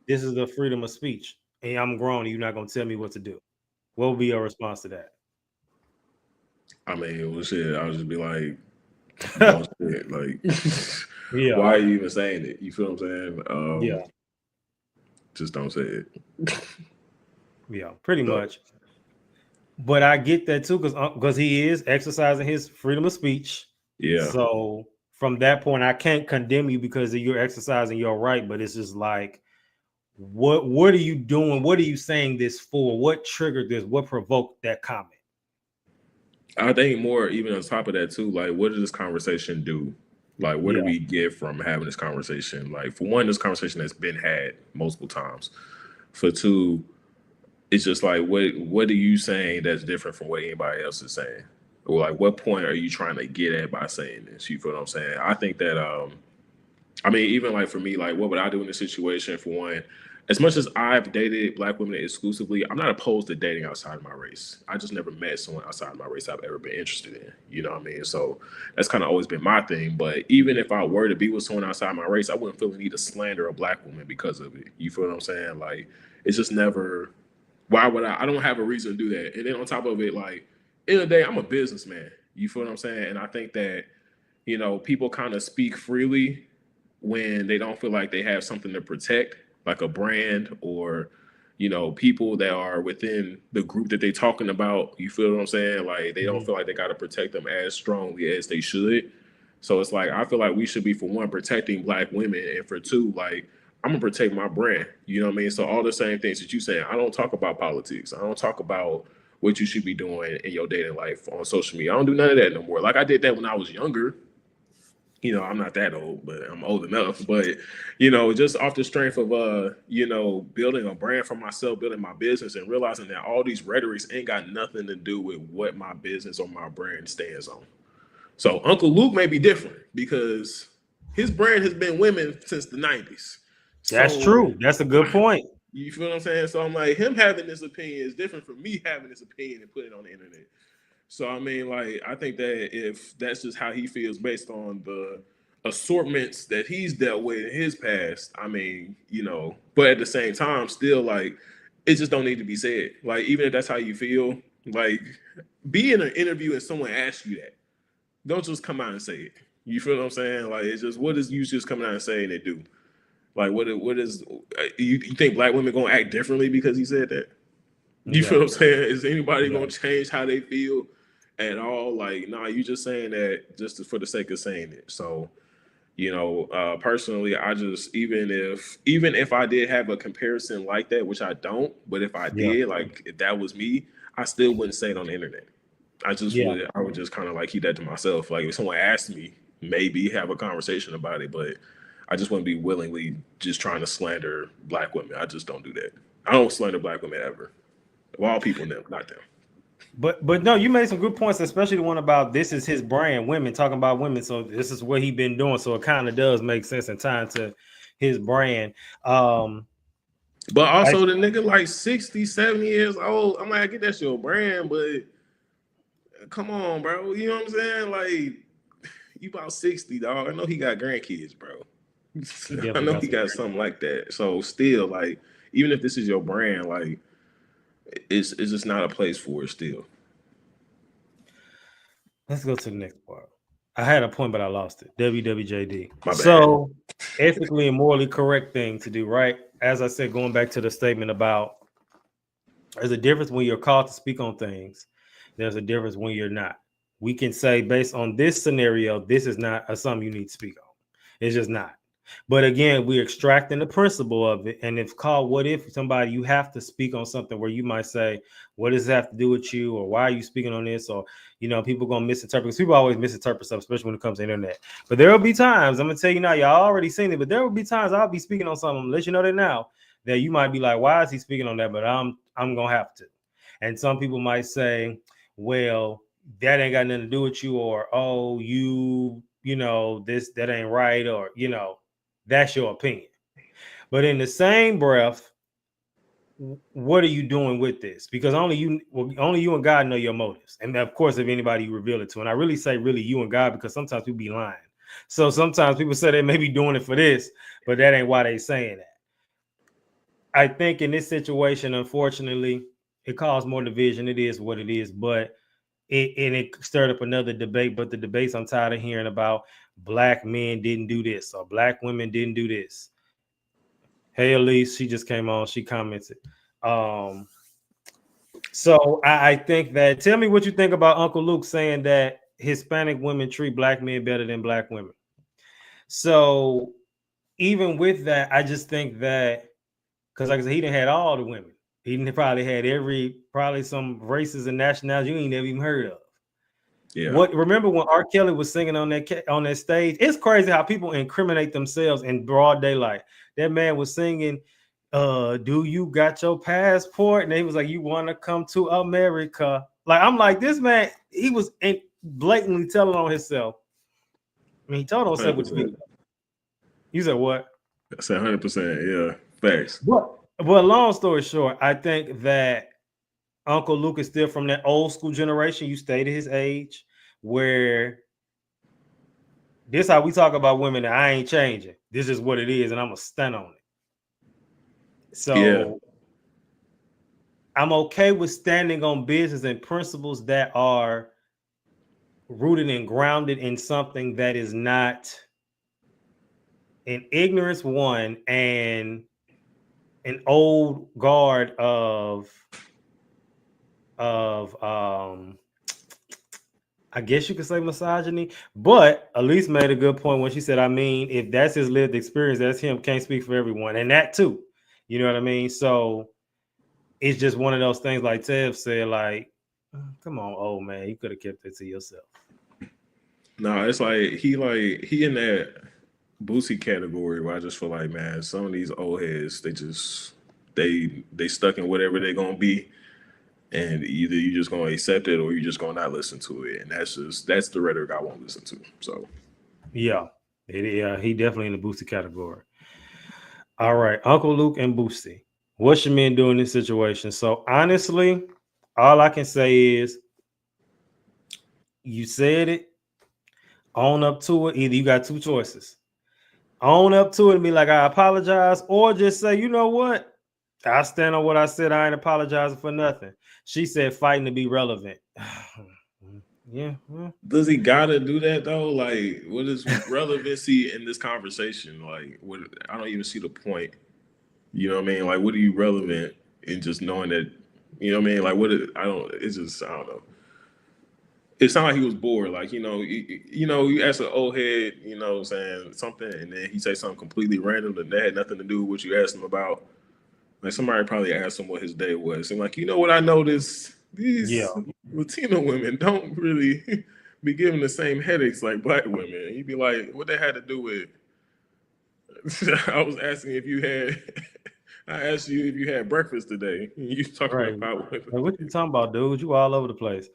this is the freedom of speech, and I'm grown, and you're not gonna tell me what to do? What would be your response to that? I mean, well, shit, I'll just be like, don't say it. Like, Yeah, why are you even saying it? You feel what I'm saying? yeah, Just don't say it. yeah, pretty So, much. But I get that too, because he is exercising his freedom of speech. yeah. So from that point, I can't condemn you because you're exercising your right. But it's just like, what are you doing? What are you saying this for? What triggered this? What provoked that comment? I think more even on top of that too, like what does this conversation do? Like what do Yeah, we get from having this conversation? Like for one, this conversation has been had multiple times. For two, it's just like what are you saying that's different from what anybody else is saying? Or like what point are you trying to get at by saying this? You feel what I'm saying? I think that I mean, even like for me, like what would I do in this situation? For one, as much as I've dated black women exclusively, I'm not opposed to dating outside of my race. I just never met someone outside of my race I've ever been interested in. You know what I mean? So that's kind of always been my thing. But even if I were to be with someone outside my race, I wouldn't feel the need to slander a black woman because of it. You feel what I'm saying? Like it's just never. Why would I? I don't have a reason to do that. And then on top of it, like in the day, I'm a businessman. You feel what I'm saying? And I think that people kind of speak freely when they don't feel like they have something to protect, like a brand or, people that are within the group that they're talking about. You feel what I'm saying? Like they don't feel like they got to protect them as strongly as they should. So it's like, I feel like we should be, for one, protecting black women. And for two, like, I'm going to protect my brand. You know what I mean? So all the same things that you saying, I don't talk about politics. I don't talk about what you should be doing in your dating life on social media. I don't do none of that no more. Like I did that when I was younger. I'm not that old, but I'm old enough. But, just off the strength of building a brand for myself, building my business and realizing that all these rhetorics ain't got nothing to do with what my business or my brand stands on. So Uncle Luke may be different because his brand has been women since the 90s. that's So true. That's a good point. you feel what I'm saying? So I'm like, him having this opinion is different from me having this opinion and putting it on the internet. So I mean, like, I think that if that's just how he feels based on the assortments that he's dealt with in his past, I mean, but at the same time, still like it just don't need to be said. Like, even if that's how you feel, like be in an interview and someone asks you that. Don't just come out and say it. You feel what I'm saying? Like it's just what is you just coming out and saying they do? Like what is you think black women gonna act differently because he said that? You feel what I'm saying? Is anybody gonna change how they feel at all? Like, nah, you just saying that just for the sake of saying it. So, personally, I just even if I did have a comparison like that, which I don't, but if I did, like if that was me, I still wouldn't say it on the internet. I would just kind of like keep that to myself. Like if someone asked me, maybe have a conversation about it, but I just wouldn't be willingly just trying to slander black women. I just don't do that. I don't slander black women ever. Of all people, no, not them. But no, you made some good points, especially the one about this is his brand, women, talking about women. So this is what he been doing. So it kind of does make sense in time to his brand. But also the nigga like 60, 70 years old. I'm like, I get that's your brand, but come on, bro. You know what I'm saying? Like, you about 60, dog. I know he got grandkids, bro. I know he got something like that. So still, like, even if this is your brand, like, it's just not a place for it still. Let's go to the next part. I had a point, but I lost it. WWJD. My bad. So ethically and morally correct thing to do, right? As I said, going back to the statement about there's a difference when you're called to speak on things. There's a difference when you're not. We can say based on this scenario, this is not something you need to speak on. It's just not. But again, we're extracting the principle of it. And it's called what if somebody you have to speak on something where you might say, what does it have to do with you? Or why are you speaking on this? Or, people going to misinterpret. Because people always misinterpret stuff, especially when it comes to internet. But there will be times, I'm going to tell you now, y'all already seen it, but there will be times I'll be speaking on something, let you know that now, that you might be like, why is he speaking on that? But I'm going to have to. And some people might say, well, that ain't got nothing to do with you. Or, oh, that ain't right. Or, that's your opinion. But in the same breath, what are you doing with this? Because only you and God know your motives. And of course, if anybody you reveal it to, and I really say really you and God, because sometimes people be lying. So sometimes people say they may be doing it for this, but that ain't why they saying that. I think in this situation, unfortunately, it caused more division. It is what it is, but it stirred up another debate. But the debates I'm tired of hearing about black men didn't do this or black women didn't do this. Hey, Elise, she just came on. She commented. So I think that, tell me what you think about Uncle Luke saying that Hispanic women treat black men better than black women. So even with that, I just think that, because like I said, he didn't had all the women. He probably had probably some races and nationalities you ain't never even heard of. Yeah. Remember when R. Kelly was singing on that stage? It's crazy how people incriminate themselves in broad daylight. That man was singing, do you got your passport? And he was like, you want to come to America? Like, I'm like, this man, he was blatantly telling on himself. I mean, he told on himself with the video. You said what? That's 100%. Yeah, facts. But long story short, I think that Uncle Luke is still from that old school generation. You stated his age, where this how we talk about women. That I ain't changing. This is what it is, and I'm gonna stand on it. So yeah. I'm okay with standing on business and principles that are rooted and grounded in something that is not in ignorance, one, and an old guard of I guess you could say misogyny, but Elise made a good point when she said, I mean, if that's his lived experience, that's him, can't speak for everyone. And that too, you know what I mean? So it's just one of those things, like Tev said, like, come on, old man, you could have kept it to yourself. No, it's like he in that Boosie category where I just feel like, man, some of these old heads, they stuck in whatever they're gonna be. And either you're just going to accept it or you're just going to not listen to it. And that's the rhetoric I won't listen to. So, yeah, he definitely in the Boosie category. All right, Uncle Luke and Boosie. What should men do in this situation? So, honestly, all I can say is you said it, own up to it. Either you got two choices. Own up to it and be like, I apologize, or just say, you know what? I stand on what I said. I ain't apologizing for nothing. She said fighting to be relevant. Yeah. Does he gotta do that though? Like, what is relevancy in this conversation? Like, what? I don't even see the point. You know what I mean? Like, what are you relevant in just knowing that? You know what I mean? Like, I don't know. It sounded like he was bored. Like, you ask an old head, you know what I'm saying, something, and then he say something completely random that had nothing to do with what you asked him about. Like, somebody probably asked him what his day was. And like, you know what I noticed? These Latino women don't really be given the same headaches like black women. And you'd be like, what that had to do with? I was asking if you had. I asked you if you had breakfast today. You talking about women. What you talking about, dude? You all over the place.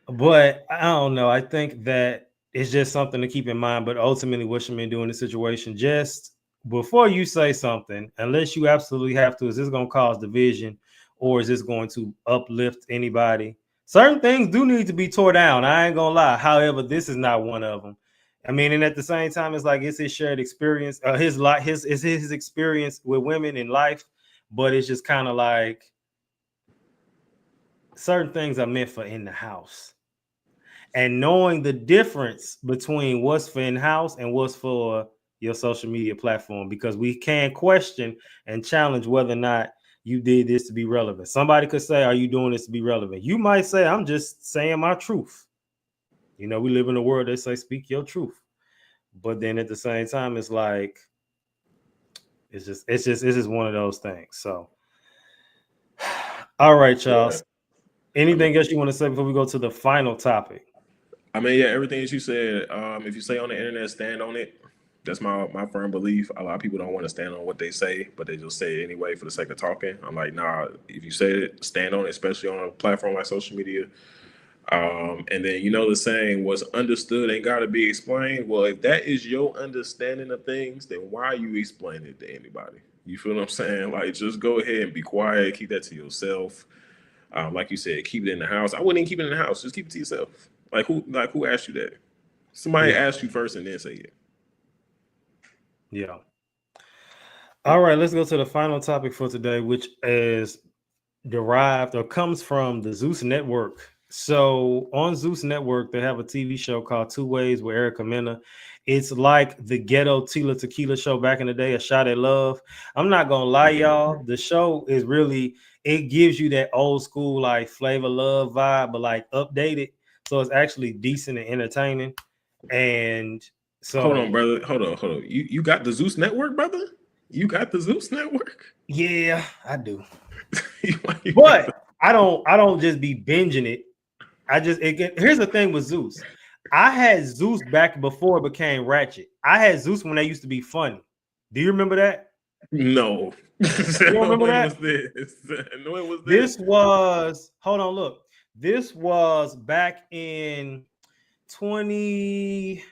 But I don't know. I think that it's just something to keep in mind. But ultimately, what should men do in this situation? Just before you say something, unless you absolutely have to, is this going to cause division or is this going to uplift anybody? Certain things do need to be tore down. I ain't going to lie. However, this is not one of them. I mean, and at the same time, it's like it's his shared experience, his experience with women in life. But it's just kind of like certain things are meant for in the house. And knowing the difference between what's for in-house and what's for your social media platform, because we can question and challenge whether or not you did this to be relevant. Somebody could say, are you doing this to be relevant? You might say, I'm just saying my truth. You know, we live in a world that say, speak your truth. But then at the same time, it's like, it's just one of those things. So, all right, Charles. Anything else you want to say before we go to the final topic? I mean, yeah, everything that you said. If you say on the internet, stand on it. That's my firm belief. A lot of people don't want to stand on what they say, but they just say it anyway for the sake of talking. I'm like, nah, if you say it, stand on it, especially on a platform like social media. And then, you know, the saying, what's understood ain't got to be explained. Well, if that is your understanding of things, then why are you explaining it to anybody? You feel what I'm saying? Like, just go ahead and be quiet. Keep that to yourself. Like you said, keep it in the house. I wouldn't even keep it in the house. Just keep it to yourself. Who asked you that? Somebody asked you first and then say it. Yeah. All right, let's go to the final topic for today, which is derived or comes from the Zeus Network. So on Zeus Network, they have a TV show called Two Ways with Erica Mena. It's like the ghetto Tila Tequila show back in the day, A Shot at Love. I'm not gonna lie, y'all. The show is really, it gives you that old school like Flavor Love vibe, but like updated. So it's actually decent and entertaining. And so hold on, brother. Hold on. You got the Zeus Network, brother? You got the Zeus Network? Yeah, I do. But I don't just be binging it. Here's the thing with Zeus. I had Zeus back before it became ratchet. I had Zeus when they used to be funny. Do you remember that? No. You don't remember that? No, it was this. Hold on, look. This was back in 18,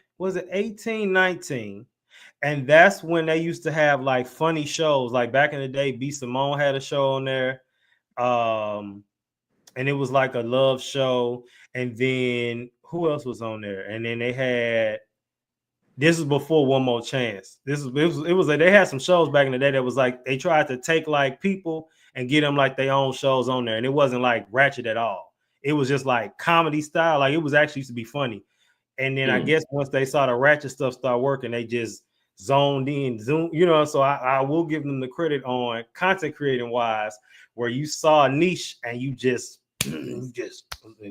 19. And that's when they used to have like funny shows. Like back in the day, B. Simone had a show on there. And it was like a love show. And then who else was on there? And then they had, this was before One More Chance. They had some shows back in the day that was like, they tried to take like people and get them like their own shows on there. And it wasn't like ratchet at all. It was just like comedy style. Like it was actually used to be funny. And then I guess once they saw the ratchet stuff start working, they just zoned in, so I will give them the credit on content creating wise, where you saw a niche and you just and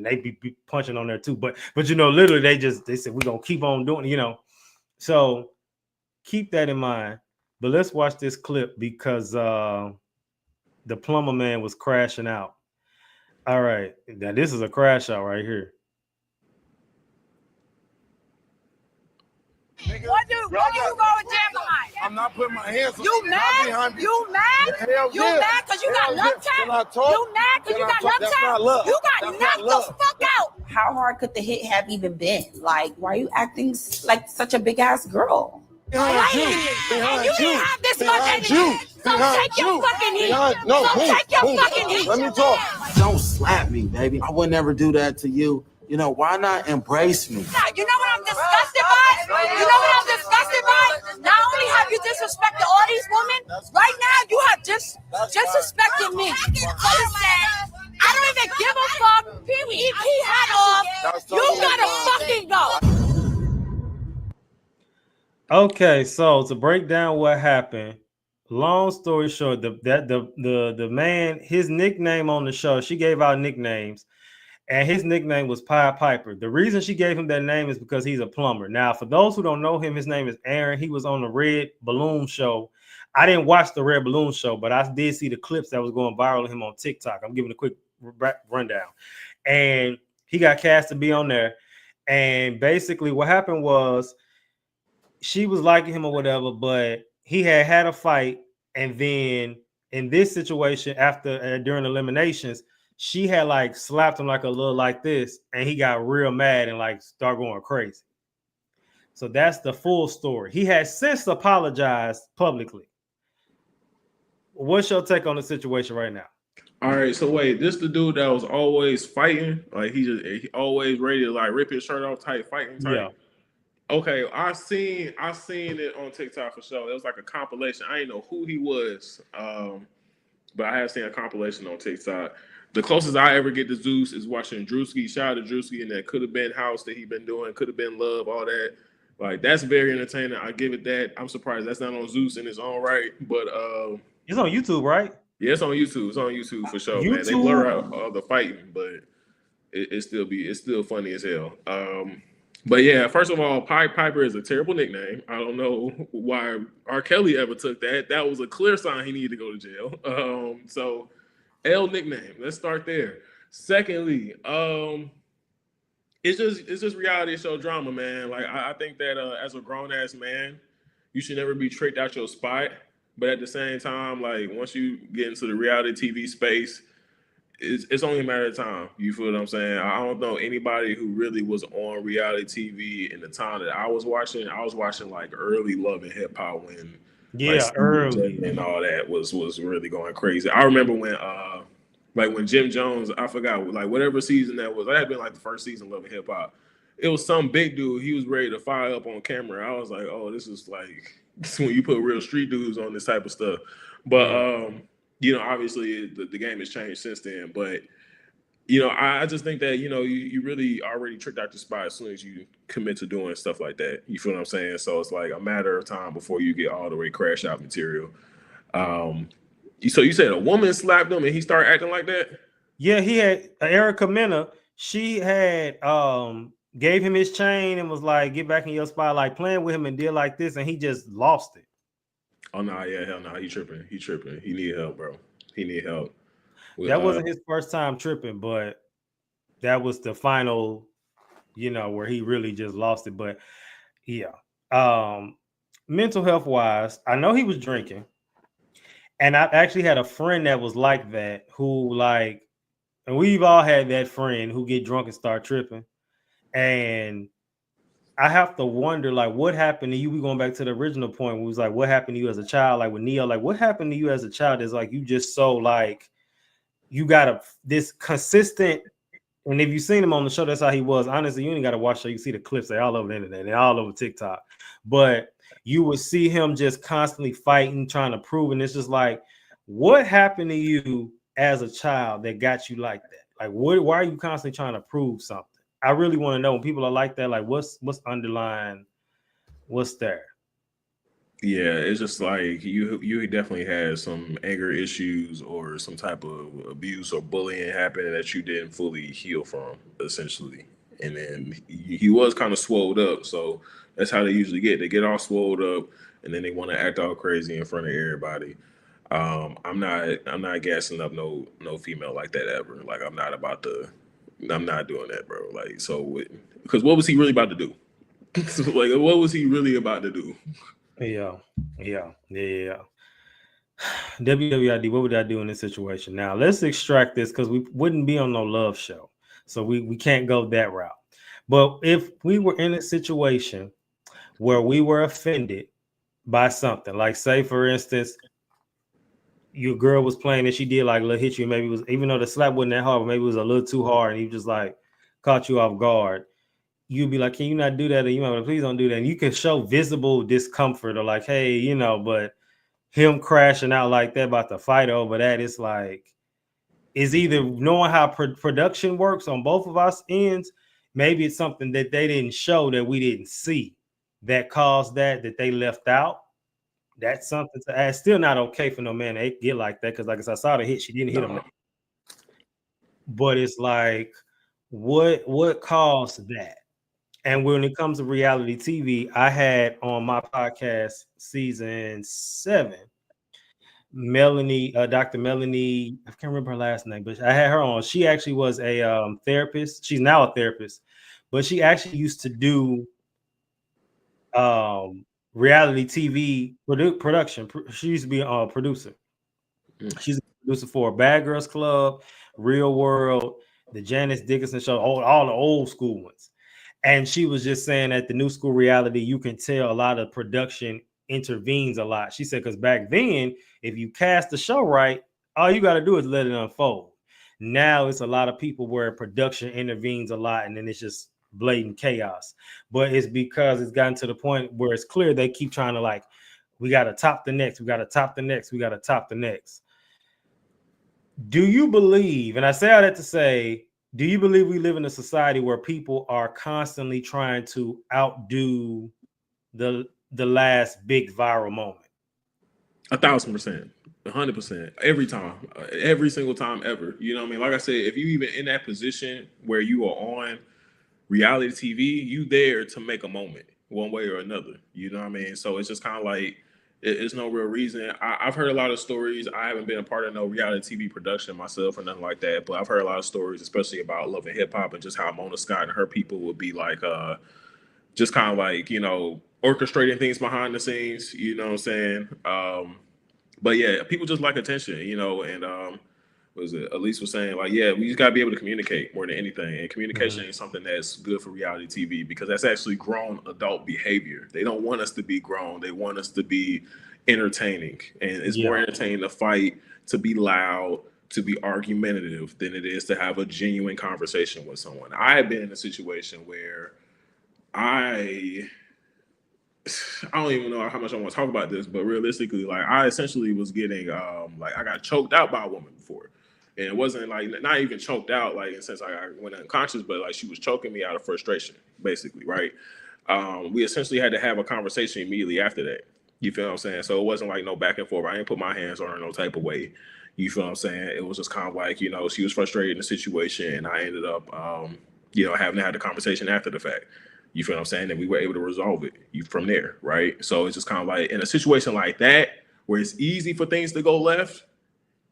they be punching on there too. But literally they said we're gonna keep on doing, so keep that in mind. But let's watch this clip because the plumber man was crashing out. All right, now this is a crash out right here. What do you go and jam behind? I'm not putting my hands on You mad? You mad? You mad because you got love tap? You mad because you got love tap? You got knocked the fuck out. How hard could the hit have even been? Like, why are you acting like such a big ass girl? And you didn't have this much energy. So take your fucking heat. Take your fucking heat. Let me talk. Don't slap me, baby. I would never do that to you. You know, why not embrace me? You know what I'm disgusted by? Not only have you disrespected all these women, right now you have just disrespected me. I don't even give a fuck. PvP hat off. You gotta fucking go. Okay, so to break down what happened, long story short, the man, his nickname on the show, she gave out nicknames, and his nickname was Pied Piper. The reason she gave him that name is because he's a plumber. Now, for those who don't know him, his name is Aaron. He was on the Red Balloon Show. I didn't watch the Red Balloon Show, but I did see the clips that was going viral of him on TikTok. I'm giving a quick rundown. And he got cast to be on there. And basically what happened was she was liking him or whatever, but he had a fight. And then in this situation, after during eliminations, she had like slapped him like a little like this, and he got real mad and like started going crazy. So that's the full story. He has since apologized publicly. What's your take on the situation right now? All right, so wait, this the dude that was always fighting, like he always ready to like rip his shirt off type fighting type. Yeah. Okay, I seen it on TikTok for sure. It was like a compilation. I didn't know who he was, but I have seen a compilation on TikTok. The closest I ever get to Zeus is watching Drewski. Shout out to Drewski and that Could Have Been House that he been doing. Could Have Been Love, all that. Like, that's very entertaining. I give it that. I'm surprised that's not on Zeus in its own right. But it's on YouTube, right? Yeah, it's on YouTube. It's on YouTube for sure, man. They blur out all the fighting, but it's still funny as hell. But yeah, first of all, Pied Piper is a terrible nickname. I don't know why R. Kelly ever took that. That was a clear sign he needed to go to jail. So L nickname. Let's start there. Secondly, it's just reality show drama, man. Like I think that as a grown ass man, you should never be tricked out your spot. But at the same time, like once you get into the reality TV space, it's only a matter of time. You feel what I'm saying? I don't know anybody who really was on reality TV in the time that I was watching. I was watching like early Love and Hip Hop when like Yeah, early. and all that was really going crazy. I remember when like when Jim Jones, I forgot like whatever season that was. That had been like the first season of Love and Hip Hop. It was some big dude. He was ready to fire up on camera. I was like, oh, this is like when you put real street dudes on this type of stuff. But you know, obviously the game has changed since then. But you know, I just think that, you know, you really already tricked out the spot as soon as you commit to doing stuff like that. You feel what I'm saying? So it's like a matter of time before you get all the way crash out material. So you said a woman slapped him and he started acting like that? Yeah, he had Erica Mena. She had gave him his chain and was like, get back in your spot, like playing with him and did like this, and he just lost it. Oh no, yeah, hell no, he tripping. He need help, bro. He need help. That wasn't his first time tripping, but that was the final, you know, where he really just lost it. But yeah, mental health wise, I know he was drinking, and I actually had a friend that was like that, who like, and we've all had that friend who get drunk and start tripping, and I have to wonder, like, what happened to you? We going back to the original point. Where it was like, what happened to you as a child? Like with Neo, like what happened to you as a child? Is like you just so like you got this consistent. And if you've seen him on the show, that's how he was. Honestly, you ain't got to watch the show. You see the clips. They're all over the internet. They're all over TikTok. But you would see him just constantly fighting, trying to prove. And it's just like, what happened to you as a child that got you like that? Like, why are you constantly trying to prove something? I really want to know when people are like that, like what's underlying, what's there? Yeah, it's just like you definitely had some anger issues or some type of abuse or bullying happen that you didn't fully heal from, essentially. And then he was kind of swolled up, so that's how they usually get. They get all swolled up, and then they want to act all crazy in front of everybody. I'm not gassing up no female like that ever. Like I'm not doing that, bro. Like so, because what was he really about to do? Like what was he really about to do? Yeah. WWID, what would I do in this situation? Now let's extract this because we wouldn't be on no love show, so we can't go that route. But if we were in a situation where we were offended by something, like say for instance, your girl was playing and she did like a little hit you, maybe it was, even though the slap wasn't that hard, but maybe it was a little too hard, and he just like caught you off guard. You'd be like, can you not do that? Or you might like, please don't do that. And you can show visible discomfort or like, hey, you know, but him crashing out like that about the fight over that, it's like, is either knowing how production works on both of us ends. Maybe it's something that they didn't show that we didn't see that caused that they left out. That's something to ask. Still not okay for no man to get like that. Cause like I saw the hit, she didn't hit him. But it's like, what caused that? And when it comes to reality TV, I had on my podcast season 7, Melanie, Dr. Melanie, I can't remember her last name, but I had her on. She actually was a therapist. She's now a therapist, but she actually used to do reality TV production. She used to be a producer. She's a producer for Bad Girls Club, Real World, the Janice Dickinson Show, all the old school ones. And she was just saying that the new school reality, you can tell a lot of production intervenes a lot. She said, because back then, if you cast the show right, all you got to do is let it unfold. Now it's a lot of people where production intervenes a lot, and then it's just blatant chaos. But it's because it's gotten to the point where it's clear they keep trying to like, we got to top the next, we got to top the next, we got to top the next. Do you believe, and I say all that to say, do you believe we live in a society where people are constantly trying to outdo the last big viral moment? 1,000%, 100%, every time, every single time ever. You know what I mean? Like I said, if you even in that position where you are on reality TV, you there to make a moment one way or another. You know what I mean? So it's just kind of like, it's no real reason. I've heard a lot of stories. I haven't been a part of no reality TV production myself or nothing like that, but I've heard a lot of stories, especially about Love and Hip Hop and just how Mona Scott and her people would be like, just kind of like, you know, orchestrating things behind the scenes, you know what I'm saying? But yeah, people just like attention, you know, and was it Elise was saying, like, yeah, we just gotta be able to communicate more than anything. And communication is something that's good for reality TV because that's actually grown adult behavior. They don't want us to be grown, they want us to be entertaining. And it's more entertaining to fight, to be loud, to be argumentative than it is to have a genuine conversation with someone. I have been in a situation where I don't even know how much I want to talk about this, but realistically, like I essentially was getting like I got choked out by a woman before. And it wasn't like not even choked out, like in the sense I went unconscious, but like she was choking me out of frustration, basically, right? We essentially had to have a conversation immediately after that. You feel what I'm saying? So it wasn't like no back and forth. I didn't put my hands on her no type of way. You feel what I'm saying? It was just kind of like, you know, she was frustrated in the situation, and I ended up, you know, having to have the conversation after the fact. You feel what I'm saying? And we were able to resolve it from there, right? So it's just kind of like in a situation like that, where it's easy for things to go left,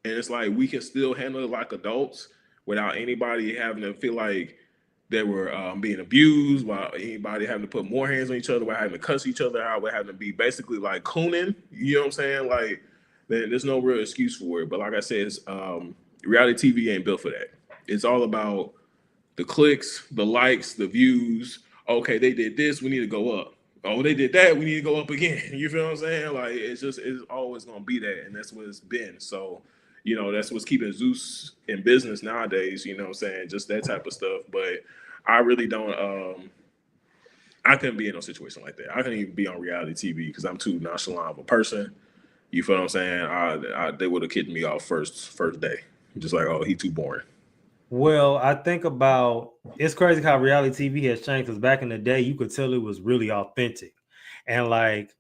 and it's like we can still handle it like adults without anybody having to feel like they were being abused, while anybody having to put more hands on each other, while having to cuss each other out, while having to be basically like cooning. You know what I'm saying? Like, there's no real excuse for it. But like I said, reality TV ain't built for that. It's all about the clicks, the likes, the views. Okay, they did this, we need to go up. Oh, they did that, we need to go up again. You feel what I'm saying? Like, it's always gonna be that, and that's what it's been. So, you know, that's what's keeping Zeus in business nowadays, you know what I'm saying? Just that type of stuff. But I really don't I couldn't be in no situation like that. I couldn't even be on reality TV because I'm too nonchalant of a person. You feel what I'm saying? They would have kicked me off first day. Just like, oh, he too boring. Well, I think about it's crazy how reality TV has changed, because back in the day, you could tell it was really authentic. And like,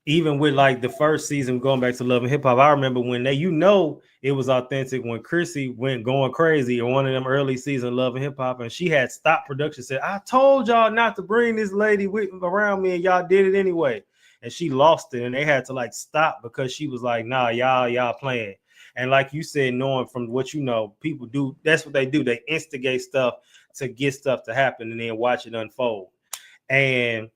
even with like the first season, going back to Love and Hip Hop, I remember when it was authentic when Chrissy went going crazy in one of them early season Love and Hip Hop, and she had stopped production, said, I told y'all not to bring this lady around me, and y'all did it anyway. And she lost it, and they had to like stop because she was like, nah, y'all playing. And like you said, knowing from what you know, people do, that's what they do. They instigate stuff to get stuff to happen and then watch it unfold. And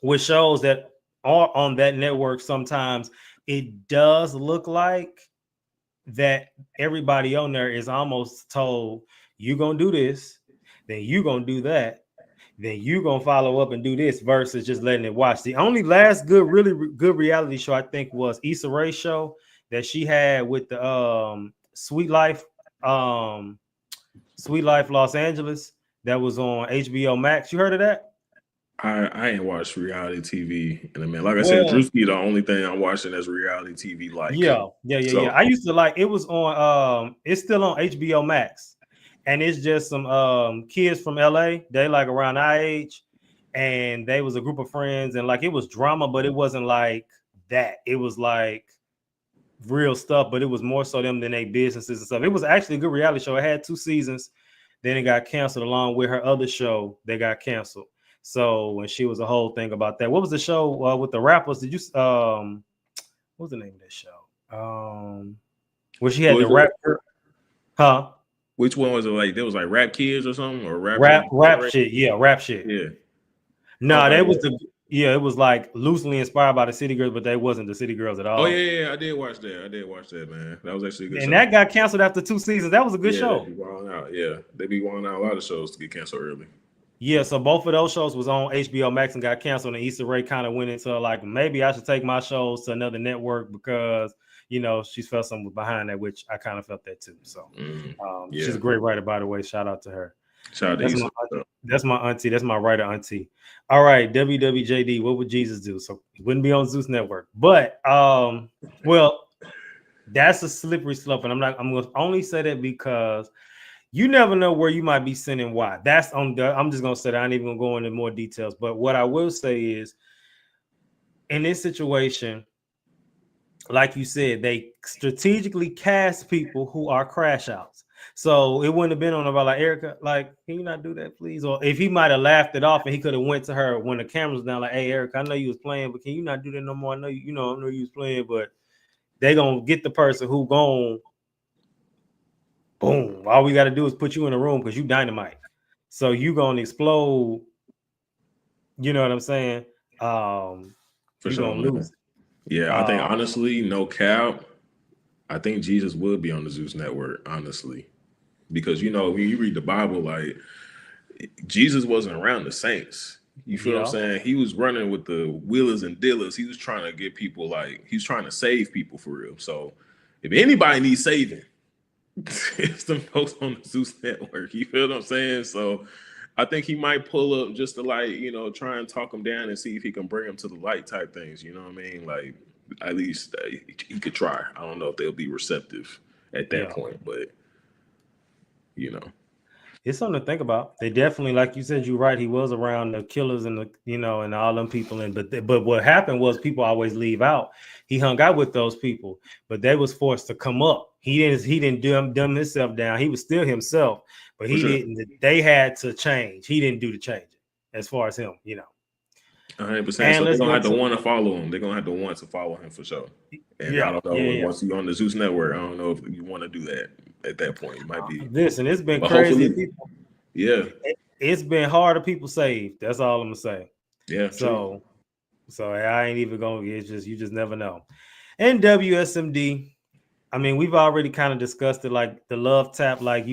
with shows that are on that network, sometimes it does look like that everybody on there is almost told, you're going to do this, then you're going to do that, then you're going to follow up and do this, versus just letting it watch. The only last really good reality show, I think, was Issa Rae's show that she had with the Sweet Life Los Angeles, that was on HBO Max. You heard of that? I ain't watched reality TV in a minute. Like I said, Drewski, the only thing I'm watching is reality TV. Like, yeah. I used to like it was on it's still on HBO Max, and it's just some kids from LA. They like around our age, and they was a group of friends, and like it was drama, but it wasn't like that. It was like real stuff, but it was more so them than their businesses and stuff. It was actually a good reality show. It had 2 seasons, then it got canceled along with her other show. They got canceled. So when she was a whole thing about that. What was the show with the rappers? Did you what was the name of that show? Where she had the rap, huh? Which one was it? Like there was like Rap Kids or something, or rap shit. Yeah, rap shit. Yeah. No, that was it was like loosely inspired by the City Girls, but they wasn't the City Girls at all. Oh yeah, I did watch that, man. That was actually a good show. And that got canceled after 2 seasons. That was a good show. They be wilding out. Yeah, they be wilding out a lot of shows to get canceled early. Yeah, so both of those shows was on HBO Max and got canceled, and Issa Rae kind of went into like, maybe I should take my shows to another network because, you know, she felt something behind that, which I kind of felt that too. So she's a great writer, by the way. Shout out to her. Shout out to Issa. That's my auntie. That's my writer auntie. All right, WWJD, what would Jesus do? So he wouldn't be on Zeus Network. But well, that's a slippery slope, and I'm gonna only say that because you never know where you might be sending why. I'm just gonna say that. I ain't even gonna go into more details. But what I will say is, in this situation, like you said, they strategically cast people who are crash outs. So it wouldn't have been on about like, Erica, like, can you not do that, please? Or if he might have laughed it off and he could have went to her when the camera's down, like, hey, Erica, I know you was playing, but can you not do that no more? I know I know you was playing, but they gonna get the person who gone. Boom. All we got to do is put you in a room because you dynamite. So you going to explode. You know what I'm saying? For sure. Lose. Yeah, I think honestly, no cap. I think Jesus would be on the Zeus network, honestly, because you know when you read the Bible, like Jesus wasn't around the saints. You feel what I'm saying? He was running with the wheelers and dealers. He was trying to get people he was trying to save people for real. So if anybody needs saving, it's the folks on the Zeus network. You feel what I'm saying? So I think he might pull up just to try and talk them down and see if he can bring them to the light type things. You know what I mean? Like at least he could try. I don't know if they'll be receptive at that point, but you know. It's something to think about. They definitely, like you said, you're right. He was around the killers and and all them people. But what happened was people always leave out. He hung out with those people, but they was forced to come up. He didn't dumb himself down. He was still himself, but he didn't. They had to change. He didn't do the changing as far as him, 100%. So they're gonna have to want to follow him. They're gonna have to want to follow him for sure. And I don't know once you're on the Zeus network, I don't know if you want to do that at that point. It might be this, and it's been crazy. People, it's been hard to people saved. That's all I'm gonna say. Yeah. So I ain't even gonna. It's just you just never know. And WSMD. I mean, we've already kind of discussed it, like the love tap, like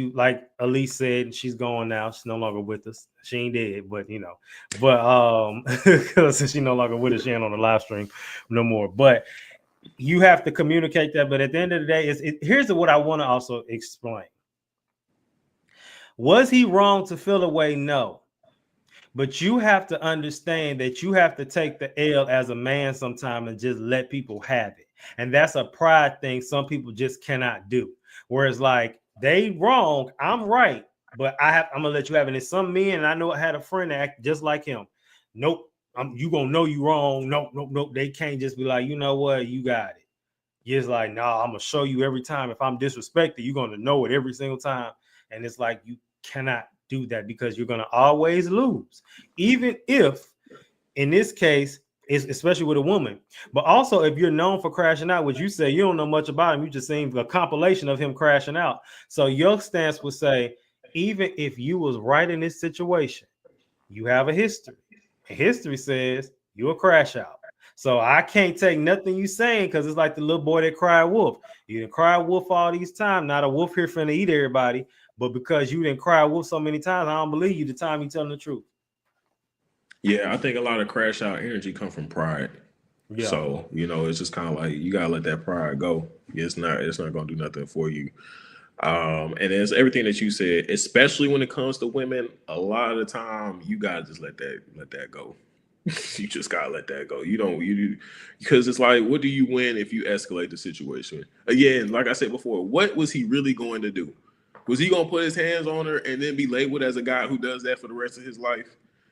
Elise said, she's gone now. She's no longer with us. She ain't dead, but because she's no longer with us, she ain't on the live stream no more. But you have to communicate that. But at the end of the day, here's what I want to also explain. Was he wrong to feel away? No. But you have to understand that you have to take the L as a man sometime and just let people have it. And that's a pride thing some people just cannot do. Whereas like they wrong, I'm right, but I'm gonna let you have it. And some men, and I know I had a friend that act just like him. Nope, you gonna know you wrong. Nope. They can't just be like, you know what, you got it. It's like, nah, I'm gonna show you every time. If I'm disrespected, you're gonna know it every single time. And it's like you cannot do that because you're gonna always lose, even if in this case, especially with a woman. But also, if you're known for crashing out, which you say you don't know much about him, you just seen a compilation of him crashing out. So your stance would say, even if you was right in this situation, you have a history. And history says you'll crash out. So I can't take nothing you saying because it's like the little boy that cried wolf. You didn't cry wolf all these times. Not a wolf here finna eat everybody, but because you didn't cry wolf so many times, I don't believe you the time you telling the truth. Yeah, I think a lot of crash out energy come from pride. Yeah. So, it's just kind of like you gotta let that pride go. It's not gonna do nothing for you. And it's everything that you said, especially when it comes to women, a lot of the time you gotta just let that go. You just gotta let that go. Because it's like, what do you win if you escalate the situation? Again, like I said before, what was he really going to do? Was he gonna put his hands on her and then be labeled as a guy who does that for the rest of his life?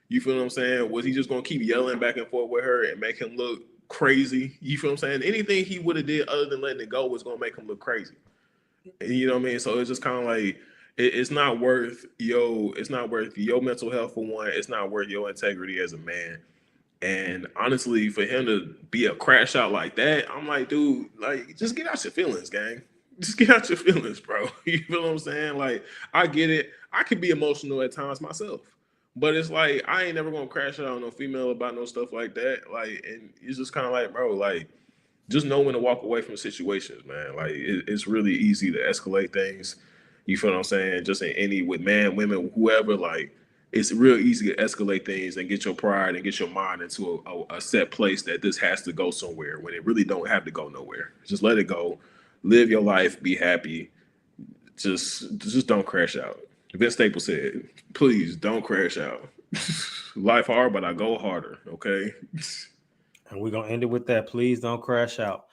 You feel what I'm saying? Was he just gonna keep yelling back and forth with her and make him look crazy? You feel what I'm saying? Anything he would have did other than letting it go was gonna make him look crazy. You know what I mean? So it's just kind of like it's not worth your mental health for one. It's not worth your integrity as a man. And honestly, for him to be a crash out like that, I'm like, dude, like just get out your feelings, gang. Just get out your feelings, bro. You feel what I'm saying? Like, I get it. I could be emotional at times myself. But it's like, I ain't never gonna crash out on no female about no stuff like that. Like, and it's just kind of like, bro, like, just know when to walk away from situations, man. Like, it's really easy to escalate things. You feel what I'm saying? Just with man, women, whoever, like, it's real easy to escalate things and get your pride and get your mind into a set place that this has to go somewhere when it really don't have to go nowhere. Just let it go. Live your life. Be happy. Just don't crash out. Vince Staples said, please don't crash out. Life hard, but I go harder, okay? And we're going to end it with that. Please don't crash out.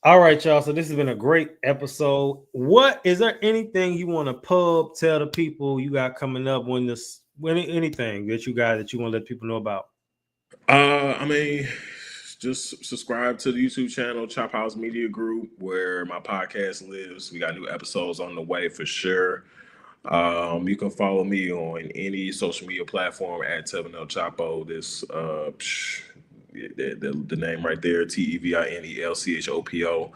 All right, y'all. So this has been a great episode. Is there anything you want to tell the people you got coming up anything that you want to let people know about? I mean, just subscribe to the YouTube channel, Chop House Media Group, where my podcast lives. We got new episodes on the way for sure. You can follow me on any social media platform at Tevein El Chapo. This the name right there, TEVINELCHOPO.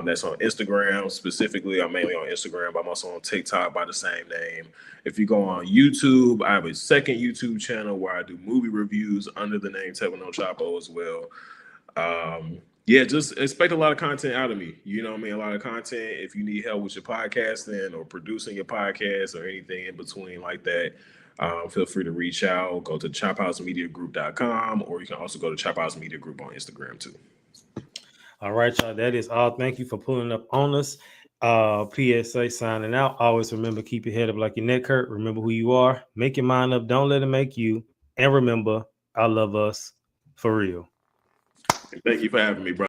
That's on Instagram specifically. I'm mainly on Instagram, but I'm also on TikTok by the same name. If you go on YouTube, I have a second YouTube channel where I do movie reviews under the name Tevein El Chapo as well. Yeah, just expect a lot of content out of me. You know what I mean? A lot of content. If you need help with your podcasting or producing your podcast or anything in between like that, feel free to reach out. Go to chophousemediagroup.com, or you can also go to Chop House Media Group on Instagram too. All right, y'all. That is all. Thank you for pulling up on us. PSA signing out. Always remember, keep your head up like your neck hurt. Remember who you are. Make your mind up. Don't let it make you. And remember, I love us for real. And thank you for having me, bro.